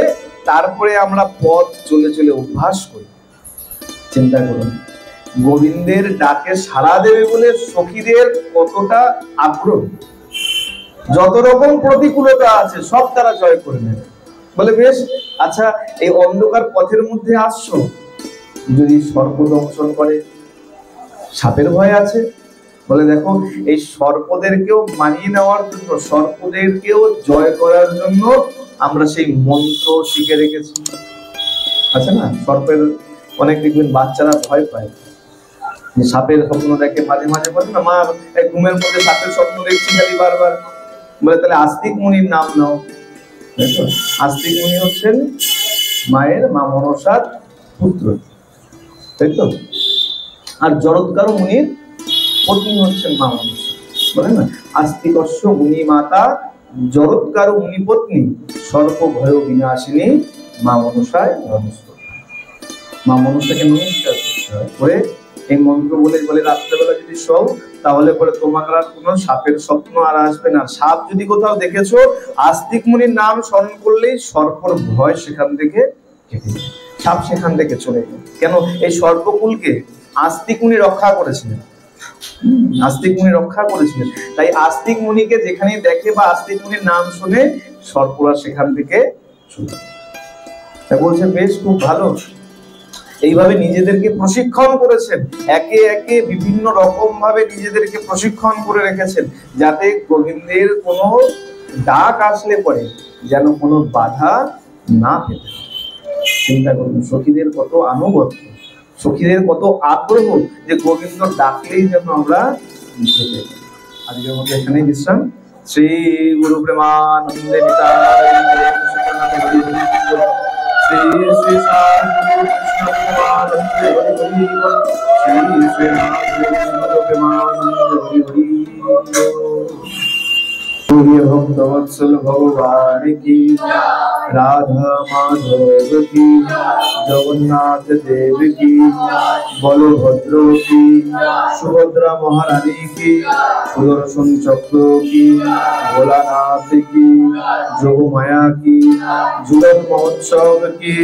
তারপরে আমরা পথ চলে চলে অভ্যাস করি। চিন্তা করুন, গোবিন্দের ডাকে সাড়া দেবে বলে সখীদের কতটা আগ্রহ, যত রকম প্রতিকূলতা আছে সব তারা জয় করে নেবে। বলে বেশ, আচ্ছা এই অন্ধকার পথের মধ্যে আসছো, যদি সর্প দংশন করে, সাপের ভয় আছে। বলে দেখো এই সর্পদেরকেও মানিয়ে নেওয়ার জন্য, সর্পদেরকেও জয় করার জন্য আমরা সেই মন্ত্র শিখে রেখেছি। আচ্ছা না, সর্পের অনেক দেখবেন বাচ্চারা ভয় পায়, যে সাপের স্বপ্ন দেখে, মাঝে মাঝে বলে না মা ঘুমের মধ্যে সাপের স্বপ্ন দেখছি খালি বারবার। বলে তাহলে আস্তিক মুনির নাম নাও। আস্তিক মুনি হচ্ছেন মায়ের, মা মনসার পুত্র, তাই তো? আর জরৎকার মুনির পত্নী হচ্ছেন মা মনসা। বলে না, আস্তিকস্য মুনি মাতা জরৎকার মুনি পত্নী সর্ব ভয় বিনাশিনী মা মনসায় নমস্ত। মা মনসাকে নমস্কার করতে হয় করে এই মন্ত্র বলে বলে রাত্রেবেলা যদি শোও, তাহলে পরে তোমার আর কোনো সাপের স্বপ্ন আর আসবে না। সাপ যদি কোথাও দেখেছো, আস্তিক মুনির নাম স্মরণ করলেই সর্পর ভয় সেখান থেকে কেটে যায়, সাপ সেখান থেকে চলে যায়। কেন? এই সর্পকুলকে আস্তিক মুনি রক্ষা করেছিলেন, আস্তিক মুনি রক্ষা করেছিলেন। তাই আস্তিক মুনিকে যেখানে দেখে বা আস্তিক মুনির নাম শুনে, সর্পরা সেখান থেকে চলে যায়। তাই বলছে বেশ, খুব ভালো। এইভাবে নিজেদেরকে প্রশিক্ষণ করেছেন, একে একে বিভিন্ন রকম ভাবে নিজেদেরকে প্রশিক্ষণ করে রেখেছেন, যাতে গোবিন্দের কোনো ডাক আসলে পরে যেন কোনো বাধা না পেতে। চিন্তা করুন, সখীদের কত আনুগত্য, সখীদের কত আগ্রহ যে গোবিন্দ ডাকলেই যেন আমরা যেতে। আজকের মতো এখানেই বিশ্রাম। শ্রী গুরু প্রেমানন্দে নিতাই, শ্রী শ্রী সাধু কৃষ্ণ প্রেমানন্দে হরি বল, শ্রী শ্রী সাধু প্রেমানন্দে হরি হরি বল। भक्त वत्सल भगवान की, राधा माधव की, जगन्नाथ देव की, बलभद्र की, सुभद्रा महारानी की, सुदर्शन चक्र की, भोलानाथ की, जोगमाया की, झूलन महोत्सव की,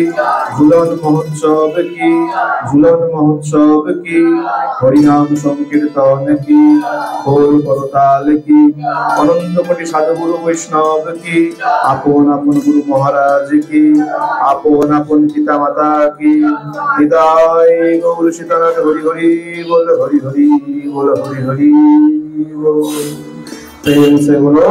झूलन महोत्सव की, झूलन महोत्सव की, हरिनाम संकीर्तन की, खोल करताल की, अनंत साधु गुरु वैष्णव की, आपन आपन गुरु महाराज की, आपन आपन पिता माता की, हृदय गौर सीतानाथ हरि हरि बोल, हरि हरि बोल, हरि हरि बोल। प्रेम से बोलो